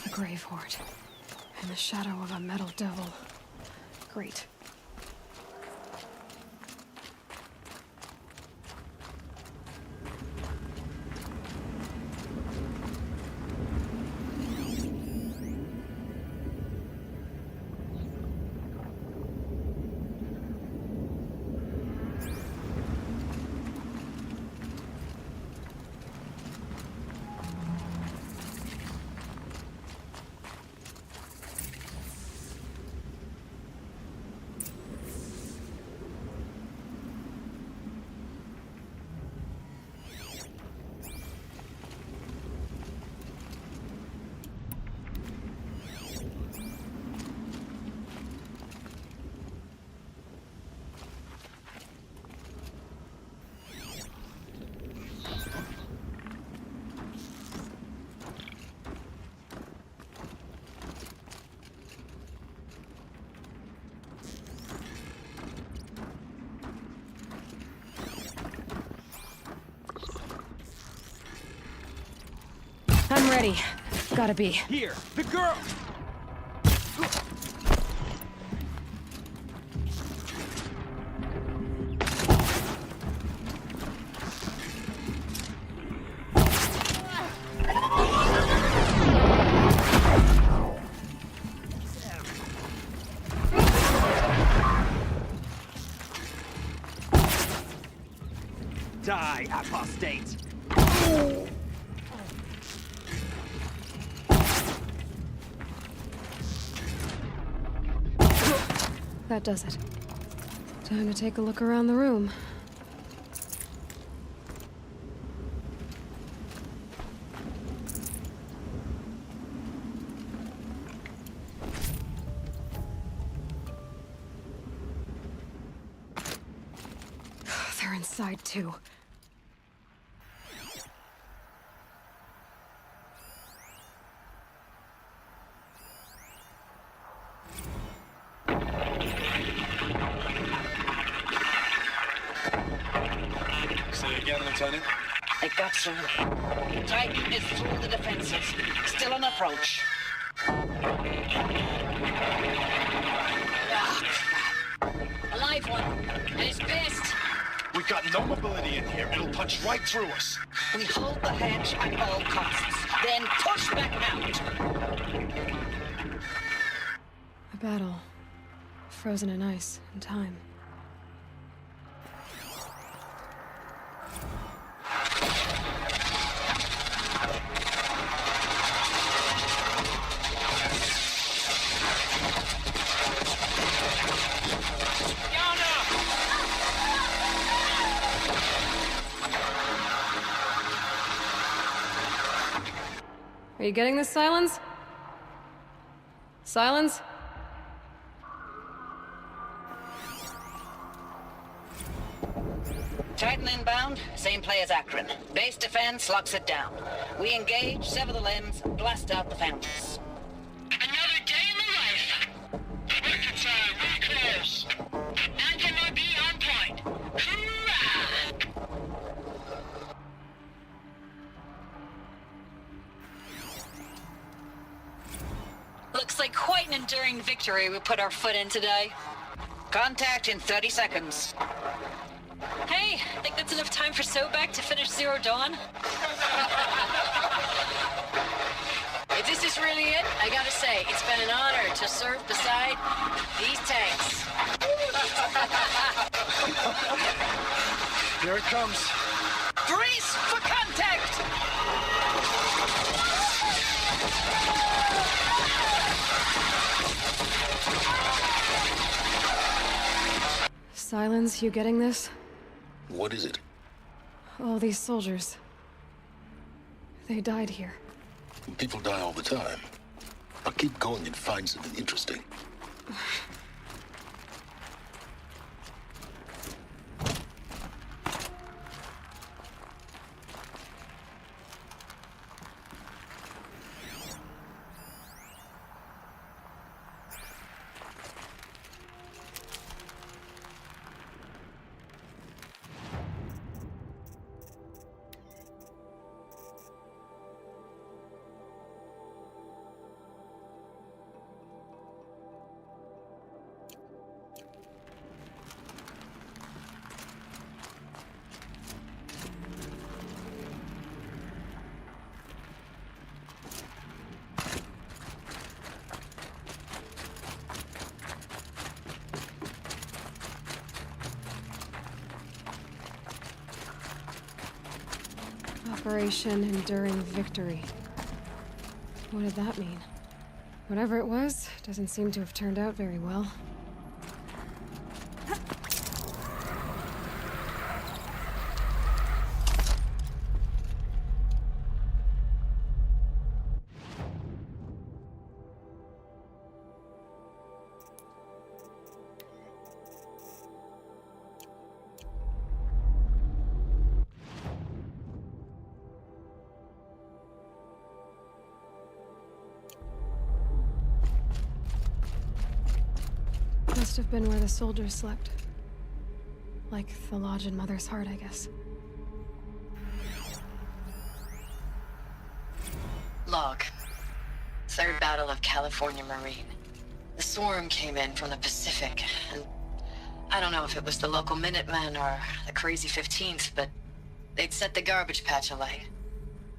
The Grave-Hoard. In the shadow of a metal devil. Great. I'm ready. Gotta be. Here, the girl! Die, apostate! That does it. Time to take a look around the room. They're inside too. Lieutenant? I got through. Titan is through the defenses. Still on approach. A live one. And he's pissed. We've got no mobility in here. It'll punch right through us. We hold the hedge at all costs. Then push back out. A battle. Frozen in ice and time. Are you getting this, Silence? Silence? Titan inbound, same play as Akron. Base defense locks it down. We engage, sever the limbs, blast out the founders. Another day in the life. Record time, really close. Anti-MRB on point. Hoorah! Looks like quite an enduring victory we put our foot in today. Contact in 30 seconds. Hey, think that's enough time for Sobek to finish Zero Dawn? If this is really it, I gotta say, it's been an honor to serve beside these tanks. Here it comes. Grease for contact! Silence, you getting this? What is it? All these soldiers. They died here. People die all the time. Now keep going and find something interesting. Operation Enduring Victory. What did that mean? Whatever it was, doesn't seem to have turned out very well. Must have been where the soldiers slept. Like the lodge in Mother's Heart, I guess. Log. Third Battle of California Marine. The swarm came in from the Pacific, and I don't know if it was the local Minutemen or the crazy 15th, but they'd set the garbage patch alight.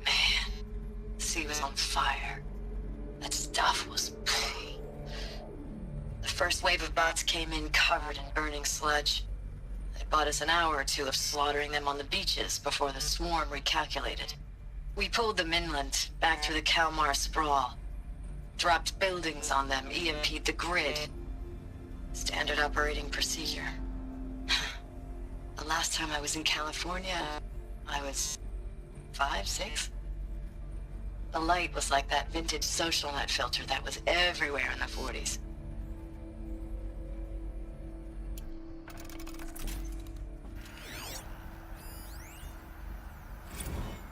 Man, the sea was on fire. That stuff was... The first wave of bots came in covered in burning sludge. It bought us an hour or two of slaughtering them on the beaches before the swarm recalculated. We pulled them inland, back through the Kalmar sprawl. Dropped buildings on them, EMP'd the grid. Standard operating procedure. The last time I was in California, I was 5, 6? The light was like that vintage social net filter that was everywhere in the 40s.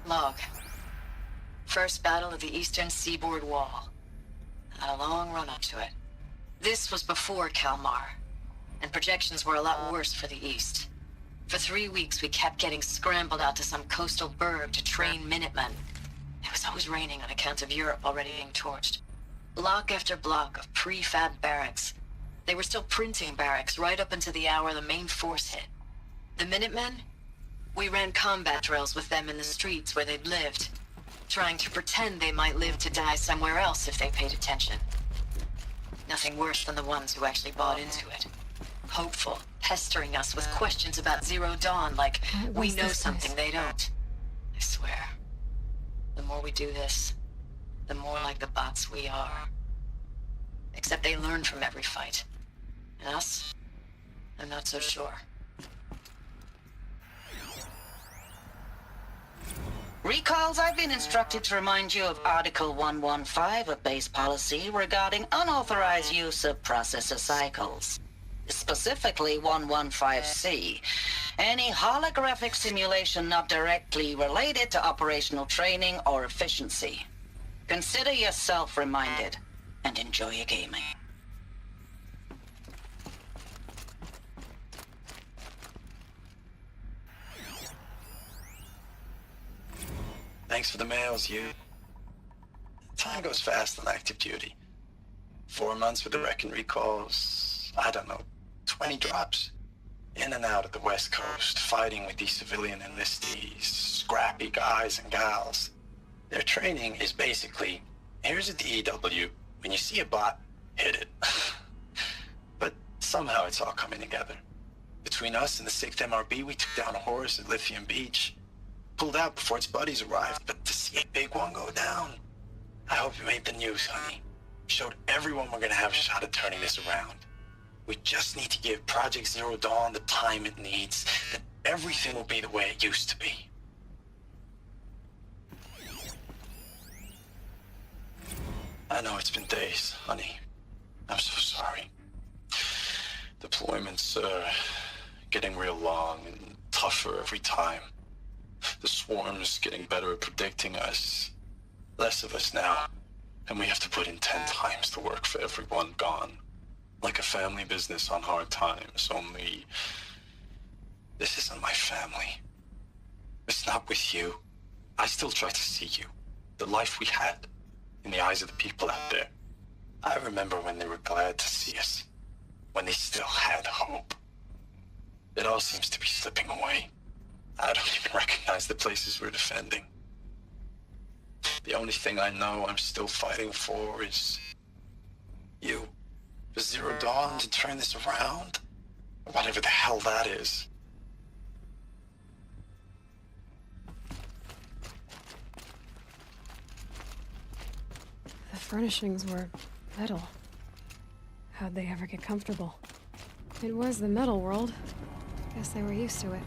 Log. First battle of the eastern seaboard wall. Had a long run up to it. This was before Kalmar, and projections were a lot worse for the east. For 3 weeks we kept getting scrambled out to some coastal burg to train Minutemen. It was always raining on account of Europe already being torched. Block after block of prefab barracks. They were still printing barracks right up until the hour the main force hit. The Minutemen? We ran combat drills with them in the streets where they'd lived, trying to pretend they might live to die somewhere else if they paid attention. Nothing worse than the ones who actually bought into it. Hopeful, pestering us with questions about Zero Dawn like we know something they don't. I swear, the more we do this, the more like the bots we are. Except they learn from every fight. And us? I'm not so sure. Recalls, I've been instructed to remind you of Article 115 of base policy regarding unauthorized use of processor cycles. specifically 115C. Any holographic simulation not directly related to operational training or efficiency. Consider yourself reminded, and enjoy your gaming. Thanks for the mails, you. Time goes fast on active duty. 4 months with the wreck and recalls, I don't know, 20 drops. In and out of the West Coast, fighting with these civilian enlistees, scrappy guys and gals. Their training is basically, here's a DEW, when you see a bot, hit it. But somehow it's all coming together. Between us and the 6th MRB, we took down a horse at Lithium Beach. Pulled out before its buddies arrived, but to see a big one go down. I hope you made the news, honey. Showed everyone we're gonna have a shot at turning this around. We just need to give Project Zero Dawn the time it needs, then everything will be the way it used to be. I know it's been days, honey. I'm so sorry. Deployments are getting real long and tougher every time. The swarm's getting better at predicting us. Less of us now, and we have to put in 10 times the work for everyone gone. Like a family business on hard times, only this isn't my family. It's not with you. I still try to see you, the life we had, in the eyes of the people out there. I remember when they were glad to see us, when they still had hope. It all seems to be slipping away. I don't even recognize the places we're defending. The only thing I know I'm still fighting for is you. For Zero Dawn to turn this around? Whatever the hell that is. The furnishings were metal. How'd they ever get comfortable? It was the metal world. Guess they were used to it.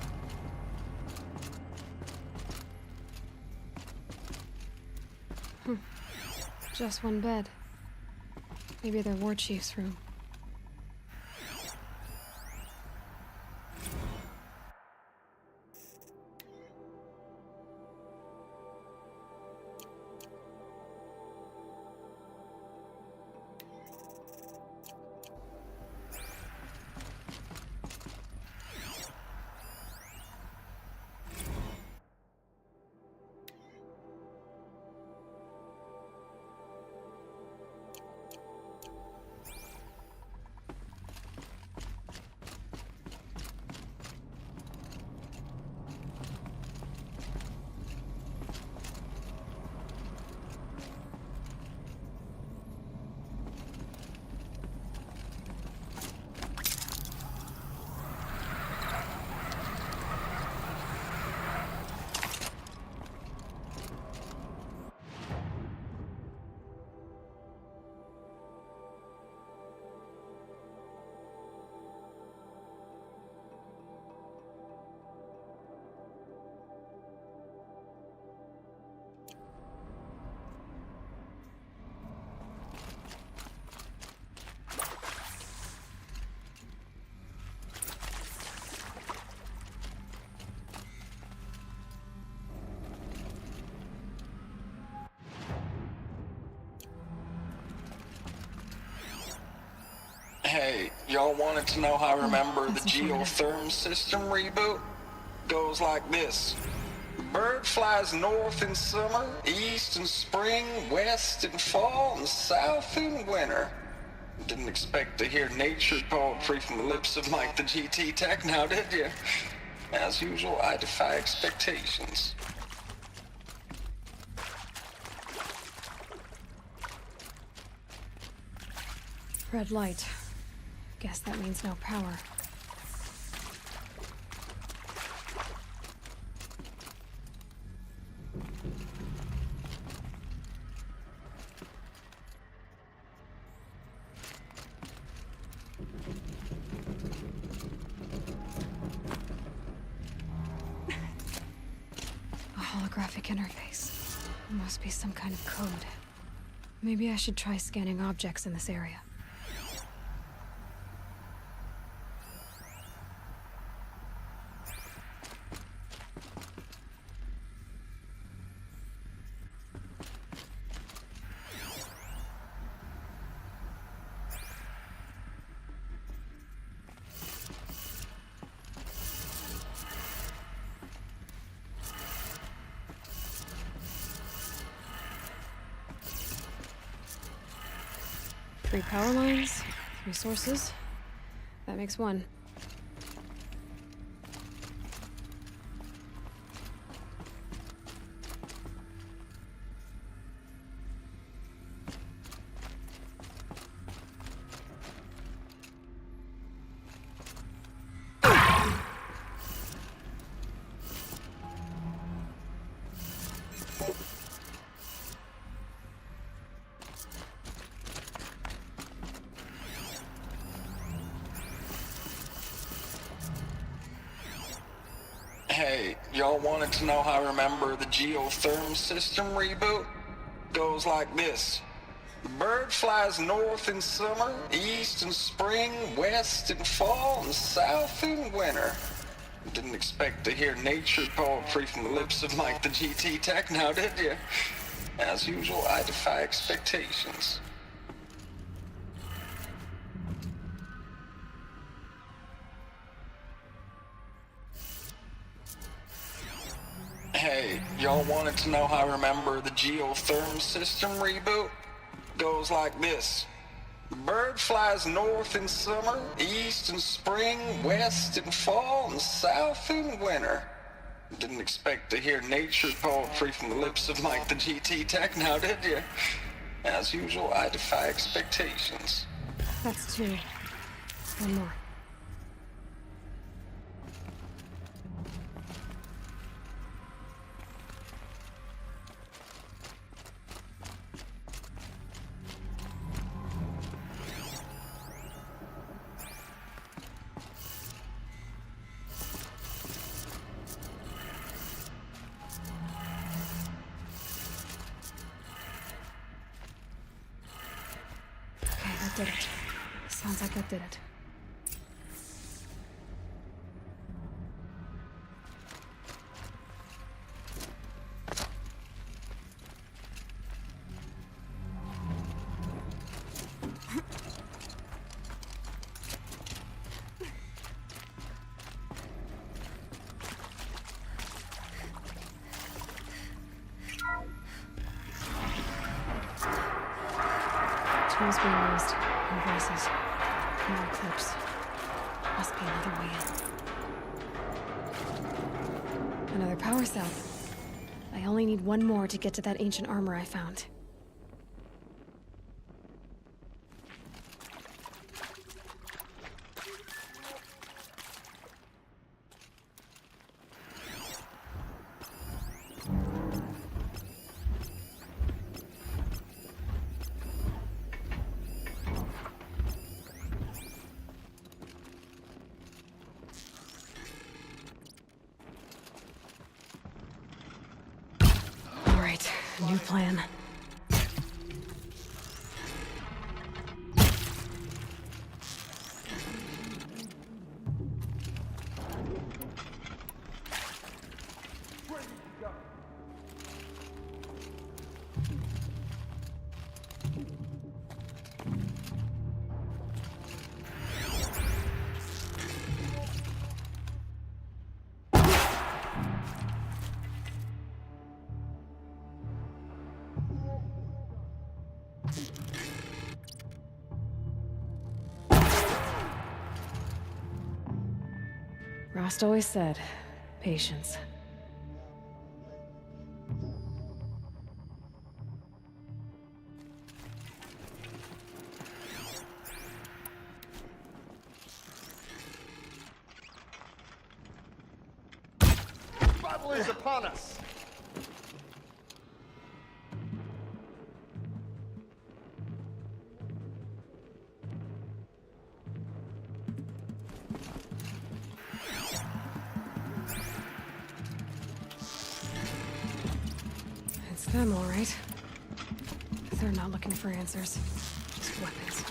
Just one bed. Maybe their war chief's room. Hey, y'all wanted to know how I remember the geotherm system reboot? Goes like this. Bird flies north in summer, east in spring, west in fall, and south in winter. Didn't expect to hear nature poetry from the lips of Mike the GT Tech now, did you? As usual, I defy expectations. Red light. Guess that means no power. A holographic interface. Must be some kind of code. Maybe I should try scanning objects in this area. 3 power lines, 3 sources. That makes 1. Hey, y'all wanted to know how I remember the geotherm system reboot? Goes like this. The bird flies north in summer, east in spring, west in fall, and south in winter. Didn't expect to hear nature poetry from the lips of Mike the GT Tech now, did you? As usual, I defy expectations. Hey, y'all wanted to know how I remember the geotherm system reboot? Goes like this. The bird flies north in summer, east in spring, west in fall, and south in winter. Didn't expect to hear nature poetry from the lips of Mike the GT Tech now, did you? As usual, I defy expectations. That's 2. 1 more. Did it. Sounds like that did it. Tools being used. Voices. More clips. Must be another way in. Another power cell. I only need 1 more to get to that ancient armor I found. New plan. Rost always said, patience. Battle is upon us! It's them, all right. They're not looking for answers, just weapons.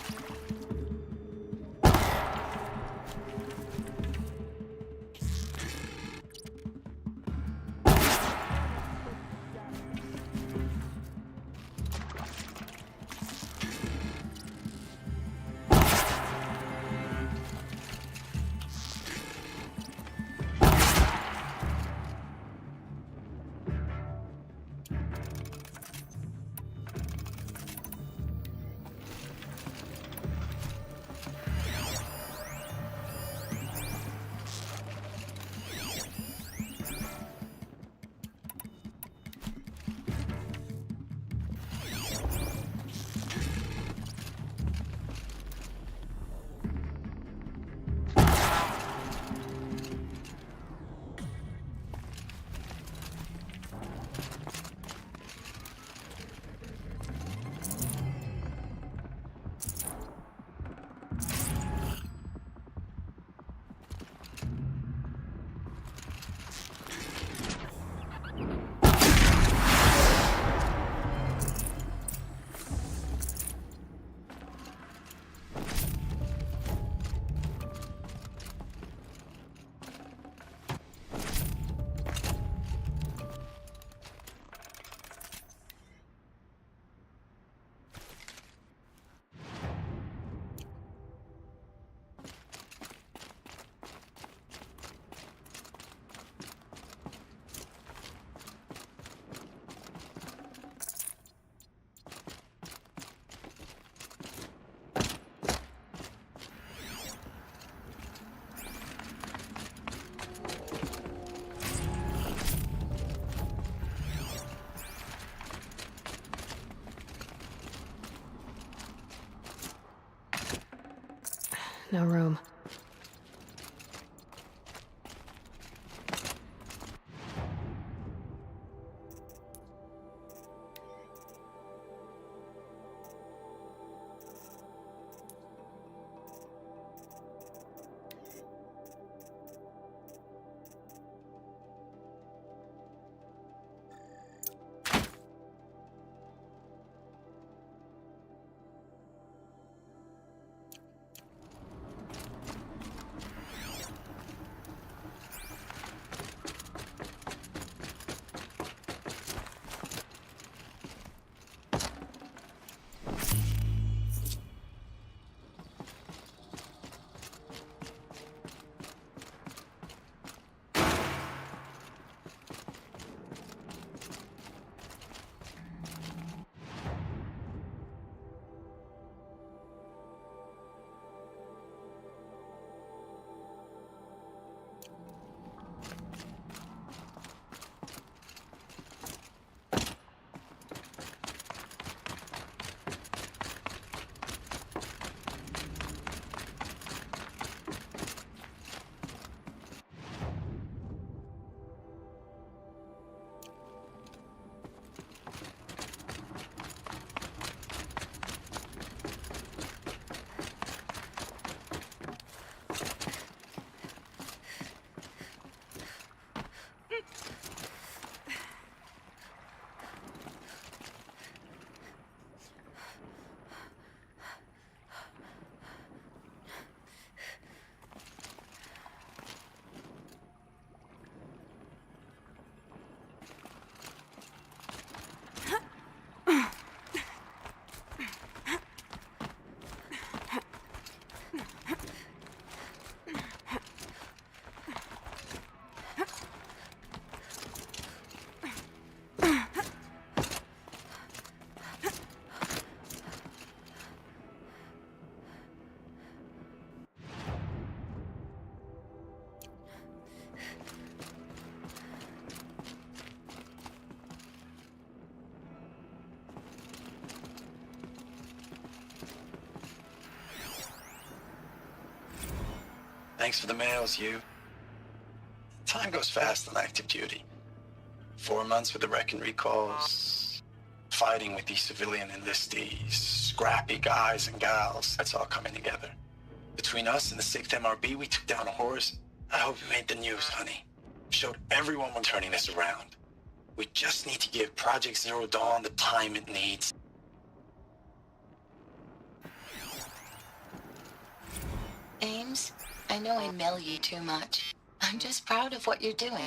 No room. Thanks for the mails, you. Time goes fast on active duty. 4 months with the wreck and recalls, fighting with these civilian enlistees, scrappy guys and gals. That's all coming together. Between us and the 6th MRB, we took down a horse. I hope it made the news, honey. Showed everyone we're turning this around. We just need to give Project Zero Dawn the time it needs. Ames, I know I mail you too much. I'm just proud of what you're doing.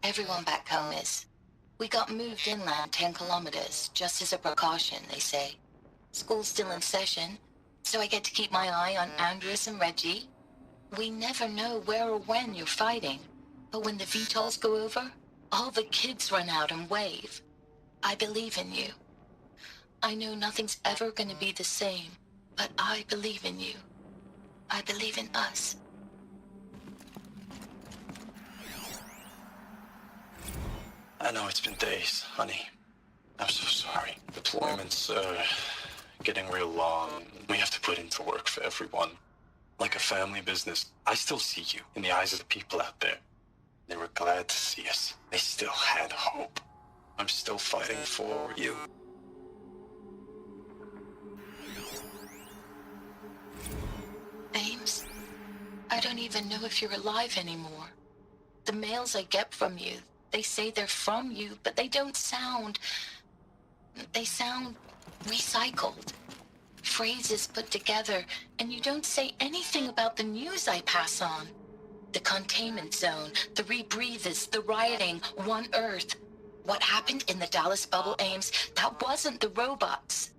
Everyone back home is. We got moved inland 10 kilometers, just as a precaution, they say. School's still in session, so I get to keep my eye on Andres and Reggie. We never know where or when you're fighting, but when the VTOLs go over, all the kids run out and wave. I believe in you. I know nothing's ever gonna be the same, but I believe in you. I believe in us. I know it's been days, honey. I'm so sorry. Deployments are getting real long. We have to put into work for everyone. Like a family business. I still see you in the eyes of the people out there. They were glad to see us. They still had hope. I'm still fighting for you. Ames, I don't even know if you're alive anymore. The mails I get from you, they say they're from you, but they don't sound... They sound recycled. Phrases put together, and you don't say anything about the news I pass on. The containment zone, the rebreathers, the rioting, One Earth. What happened in the Dallas bubble, Ames, that wasn't the robots.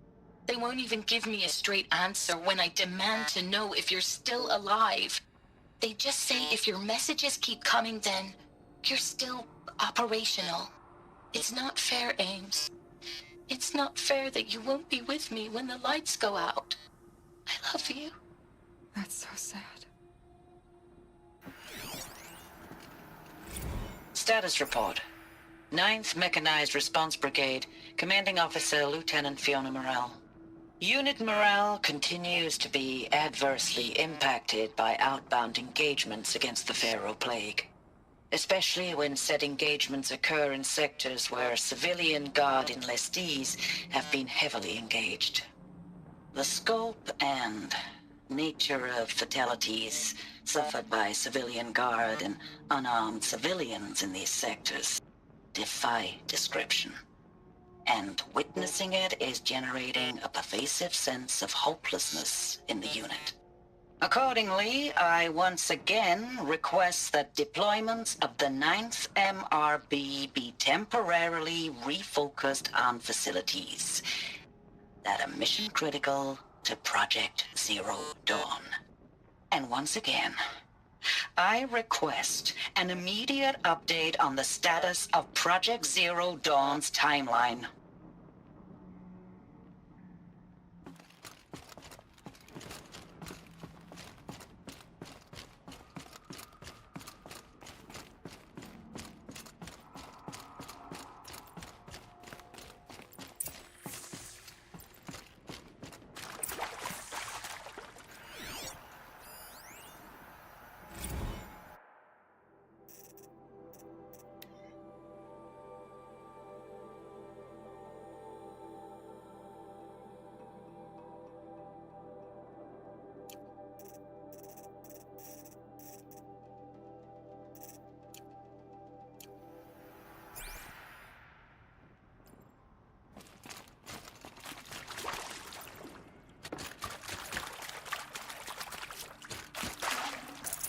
They won't even give me a straight answer when I demand to know if you're still alive. They just say if your messages keep coming, then you're still operational. It's not fair, Ames. It's not fair that you won't be with me when the lights go out. I love you. That's so sad. Status report. 9th Mechanized Response Brigade, Commanding Officer Lieutenant Fiona Morell. Unit morale continues to be adversely impacted by outbound engagements against the Pharaoh Plague, especially when said engagements occur in sectors where civilian guard enlistees have been heavily engaged. The scope and nature of fatalities suffered by civilian guard and unarmed civilians in these sectors defy description. And witnessing it is generating a pervasive sense of hopelessness in the unit. Accordingly, I once again request that deployments of the 9th MRB be temporarily refocused on facilities that are mission critical to Project Zero Dawn. And once again, I request an immediate update on the status of Project Zero Dawn's timeline.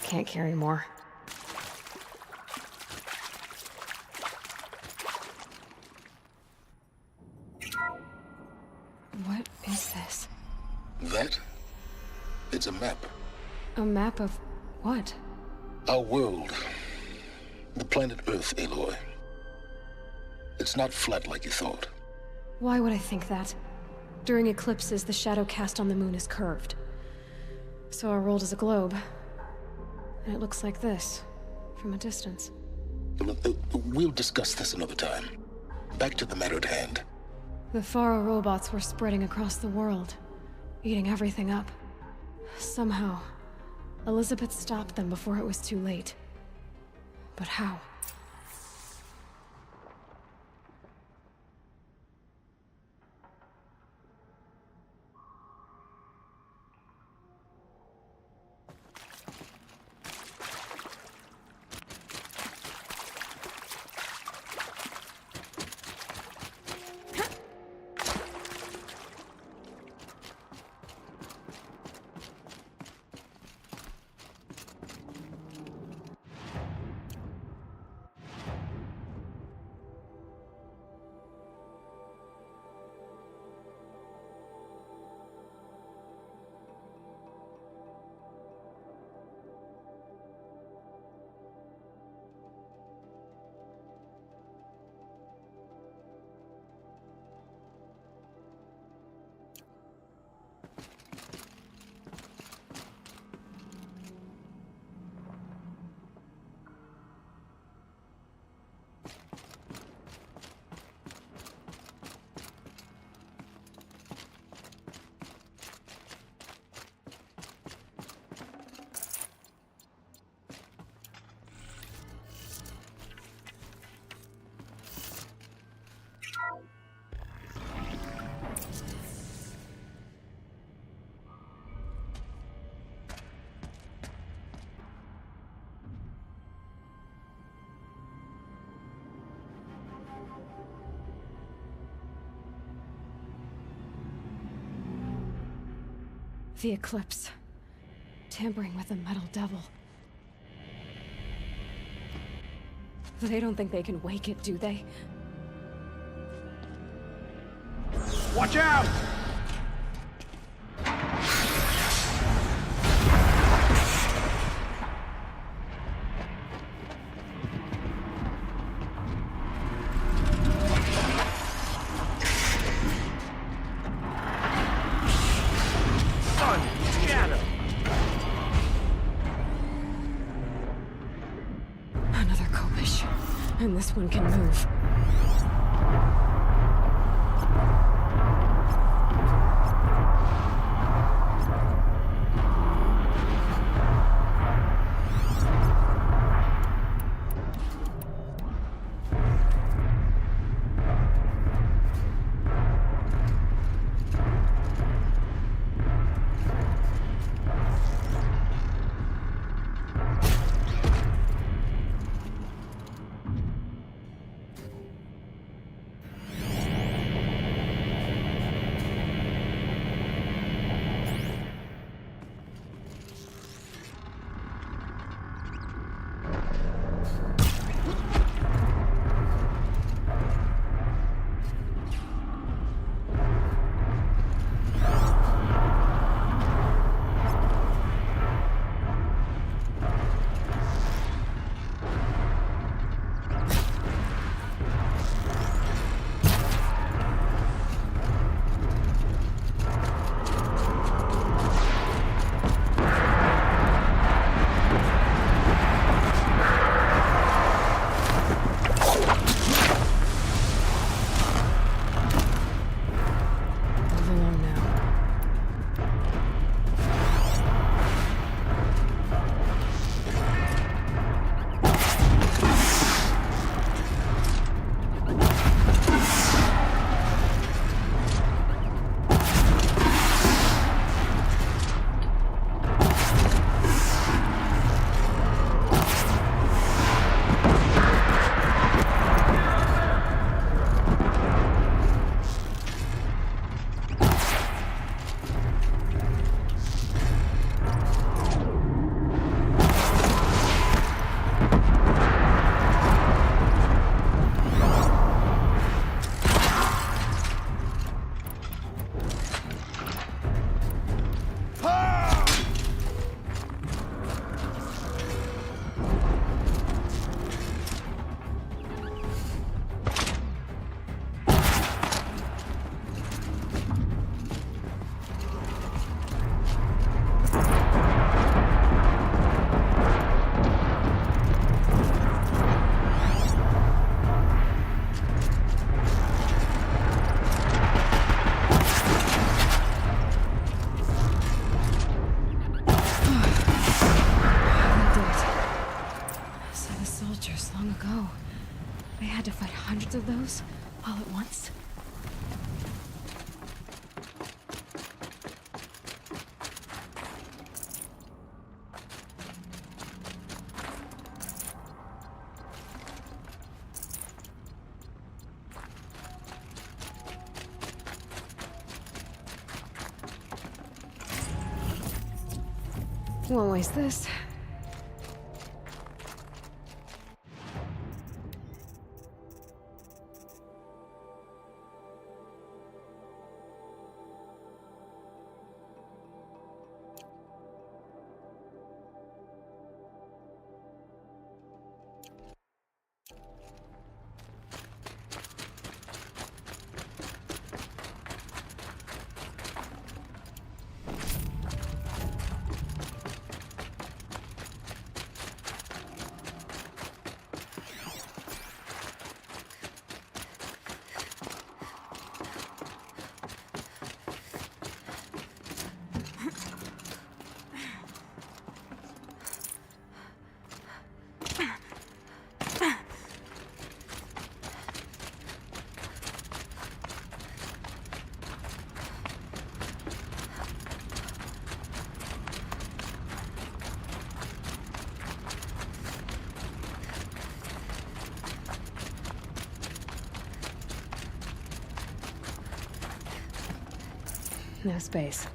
Can't carry more. What is this? That? It's a map. A map of what? Our world. The planet Earth, Aloy. It's not flat like you thought. Why would I think that? During eclipses, the shadow cast on the moon is curved. So our world is a globe. And it looks like this, from a distance. We'll discuss this another time. Back to the matter at hand. The Pharaoh robots were spreading across the world, eating everything up. Somehow, Elizabeth stopped them before it was too late. But how? The eclipse. Tampering with the metal devil. They don't think they can wake it, do they? Watch out! Another Kobish. And this one can move. Won't waste this. No space.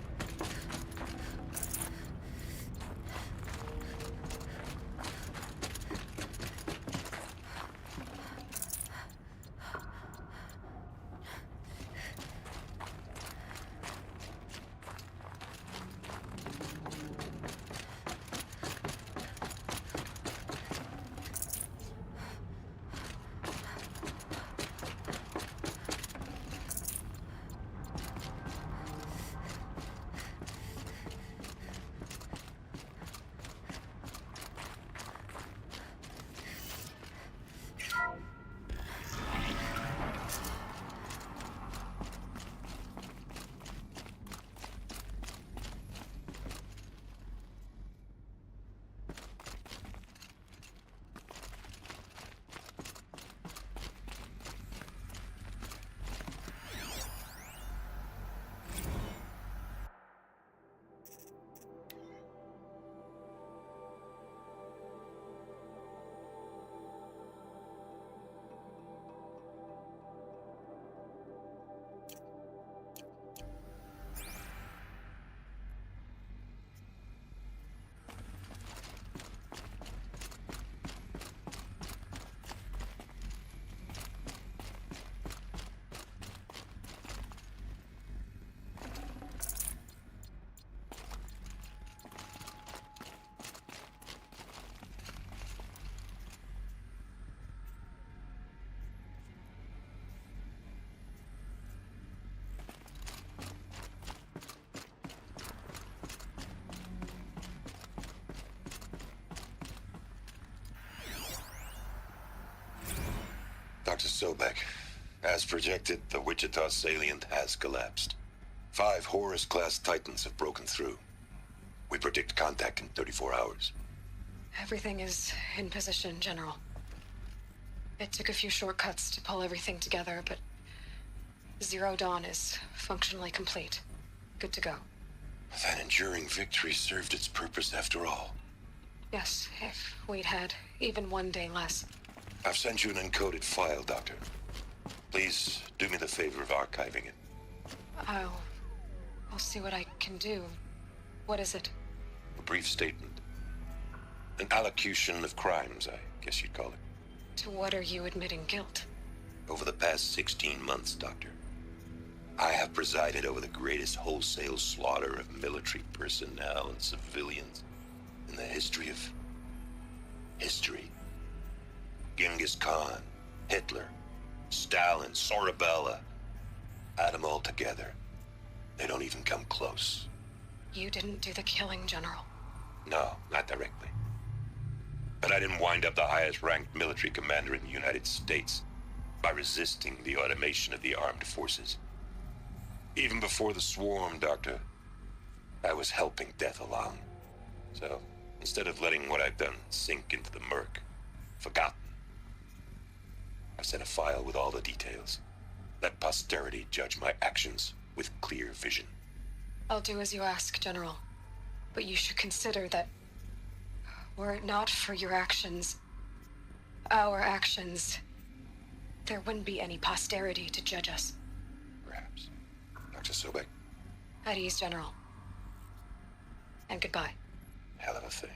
Dr. Sobek, as projected, the Wichita salient has collapsed. 5 Horus-class Titans have broken through. We predict contact in 34 hours. Everything is in position, General. It took a few shortcuts to pull everything together, but Zero Dawn is functionally complete. Good to go. That enduring victory served its purpose after all. Yes, if we'd had even one day less. I've sent you an encoded file, Doctor. Please do me the favor of archiving it. I'll see what I can do. What is it? A brief statement. An allocution of crimes, I guess you'd call it. To what are you admitting guilt? Over the past 16 months, Doctor, I have presided over the greatest wholesale slaughter of military personnel and civilians in the history of history. Genghis Khan, Hitler, Stalin, Sorabella. Add them all together. They don't even come close. You didn't do the killing, General. No, not directly. But I didn't wind up the highest-ranked military commander in the United States by resisting the automation of the armed forces. Even before the swarm, Doctor, I was helping death along. So, instead of letting what I've done sink into the murk, forgotten, I sent a file with all the details. Let posterity judge my actions with clear vision. I'll do as you ask, General. But you should consider that were it not for your actions, our actions, there wouldn't be any posterity to judge us. Perhaps. Dr. Sobek? At ease, General. And goodbye. Hell of a thing.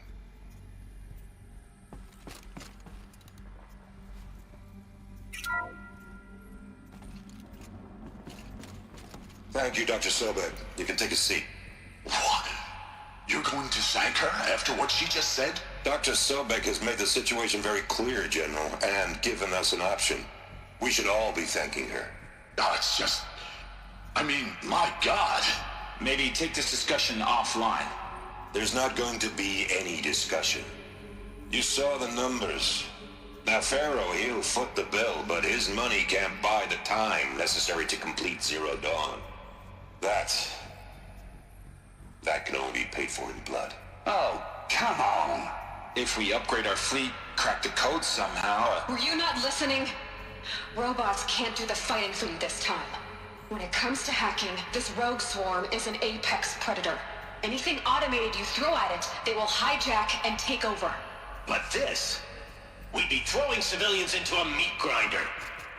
Thank you, Dr. Sobek. You can take a seat. What? You're going to thank her after what she just said? Dr. Sobek has made the situation very clear, General, and given us an option. We should all be thanking her. Oh, it's just... I mean, my God. Maybe take this discussion offline. There's not going to be any discussion. You saw the numbers. Now, Pharaoh, he'll foot the bill, but his money can't buy the time necessary to complete Zero Dawn. That can only be paid for in blood. Oh, come on. If we upgrade our fleet, crack the code somehow... Were you not listening? Robots can't do the fighting for you this time. When it comes to hacking, this rogue swarm is an apex predator. Anything automated you throw at it, they will hijack and take over. But this... we'd be throwing civilians into a meat grinder.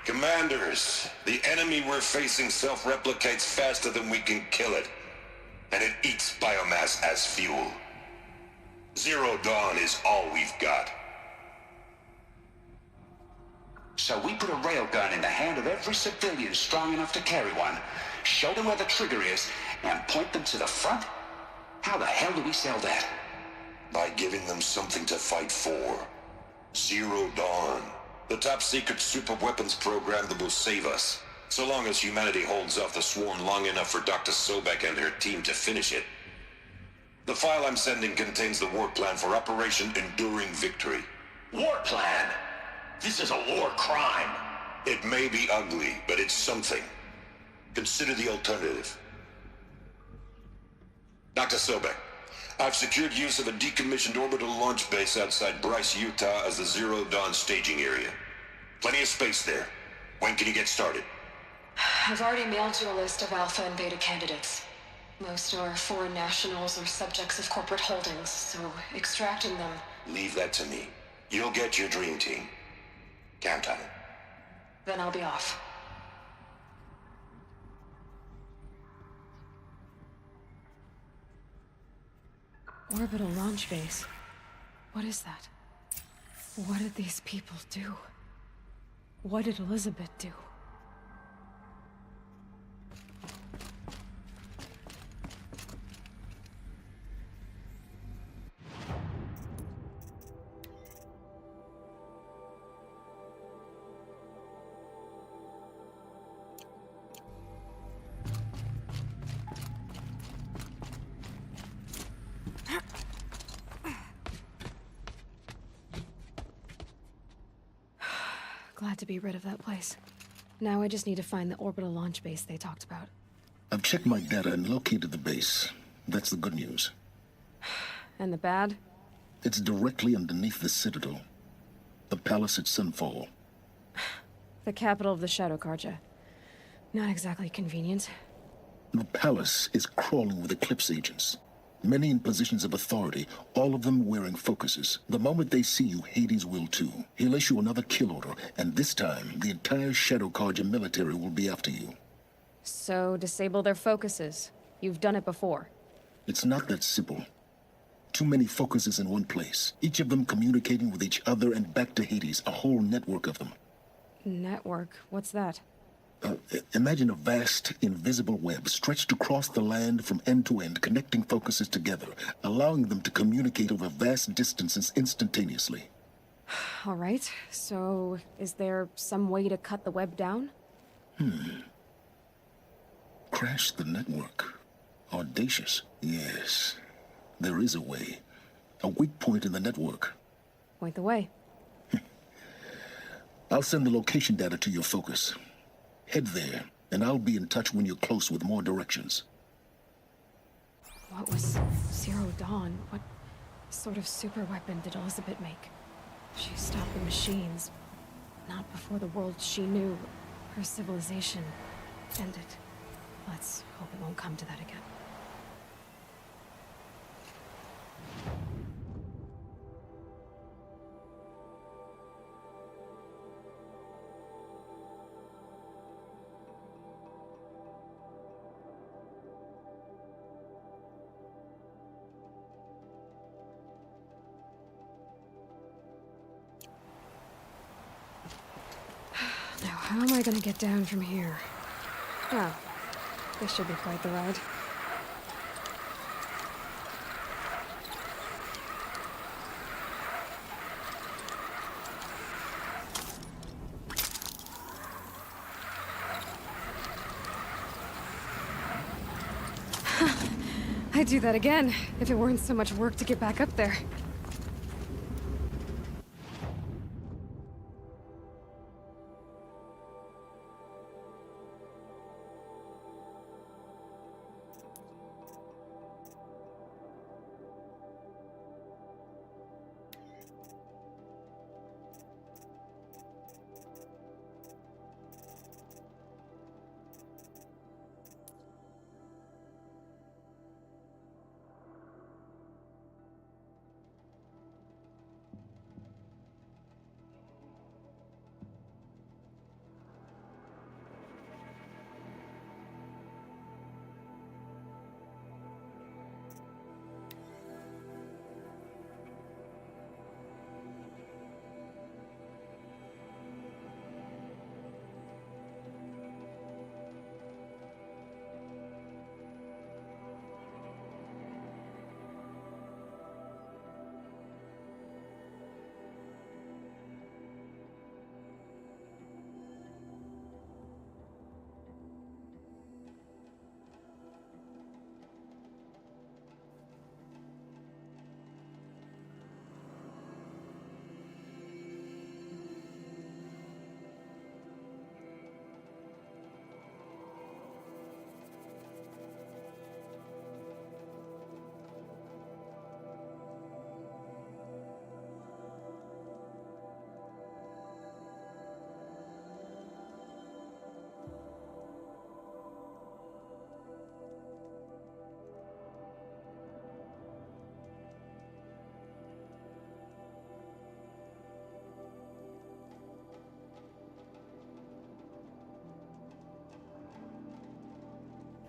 Commanders, the enemy we're facing self-replicates faster than we can kill it. And it eats biomass as fuel. Zero Dawn is all we've got. So we put a railgun in the hand of every civilian strong enough to carry one, show them where the trigger is, and point them to the front? How the hell do we sell that? By giving them something to fight for. Zero Dawn. The top-secret super-weapons program that will save us. So long as humanity holds off the swarm long enough for Dr. Sobek and her team to finish it. The file I'm sending contains the war plan for Operation Enduring Victory. War plan? This is a war crime. It may be ugly, but it's something. Consider the alternative. Dr. Sobek, I've secured use of a decommissioned orbital launch base outside Bryce, Utah as the Zero Dawn staging area. Plenty of space there. When can you get started? I've already mailed you a list of Alpha and Beta candidates. Most are foreign nationals or subjects of corporate holdings, so extracting them... Leave that to me. You'll get your dream team. Count on it. Then I'll be off. Orbital launch base. What is that? What did these people do? What did Elizabeth do? Glad to be rid of that place. Now I just need to find the orbital launch base they talked about. I've checked my data and located the base. That's the good news. And the bad? It's directly underneath the Citadel. The palace at Sunfall. The capital of the Shadow Carja. Not exactly convenient. The palace is crawling with Eclipse agents. Many in positions of authority, all of them wearing focuses. The moment they see you, Hades will too. He'll issue another kill order, and this time, the entire Shadow Carja military will be after you. So, disable their focuses. You've done it before. It's not that simple. Too many focuses in one place, each of them communicating with each other and back to Hades, a whole network of them. Network? What's that? Imagine a vast, invisible web stretched across the land from end to end, connecting focuses together, allowing them to communicate over vast distances instantaneously. All right, so is there some way to cut the web down? Crash the network. Audacious. Yes, there is a way. A weak point in the network. Point the way. I'll send the location data to your focus. Head there, and I'll be in touch when you're close with more directions. What was Zero Dawn? What sort of super weapon did Elizabeth make? She stopped the machines. Not before the world she knew, her civilization, ended. Let's hope it won't come to that again. how am I gonna get down from here? Oh, this should be quite the ride. I'd do that again, if it weren't so much work to get back up there.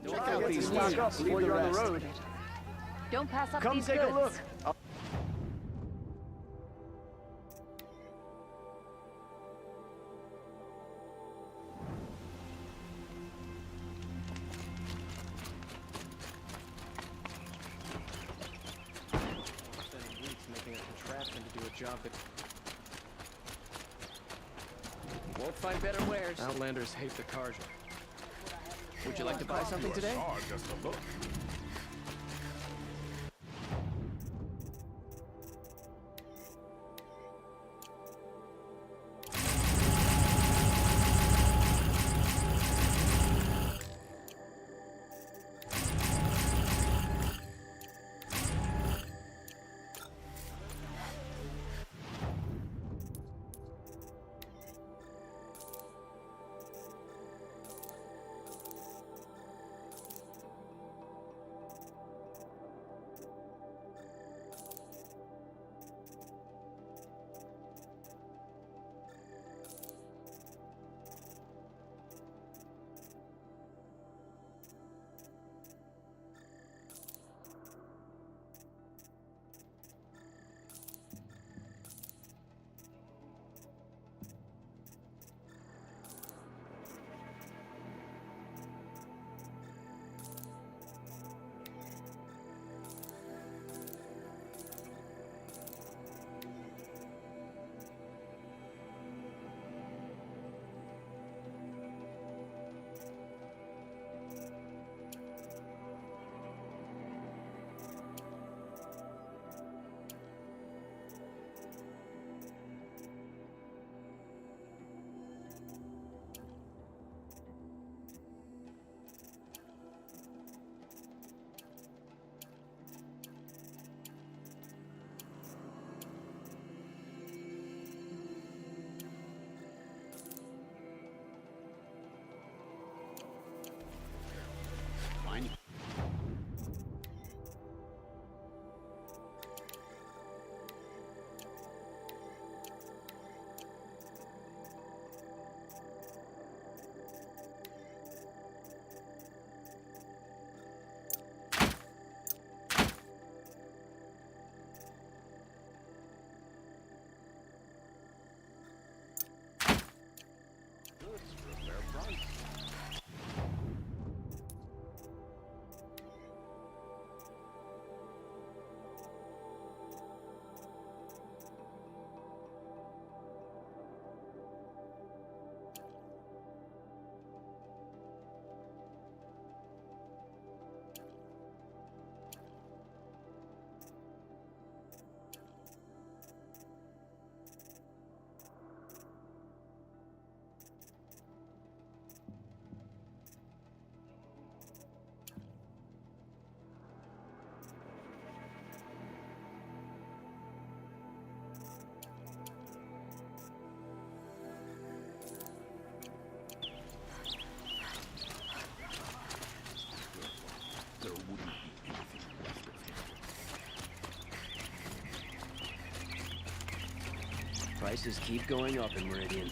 Check out these stock up before you're on the road. Don't pass up Come these take goods. a look. Spending weeks making a contraption to do a job that won't find better wares. Outlanders hate the Carja. Would you like to buy something today? Just a look. Prices keep going up in Meridian.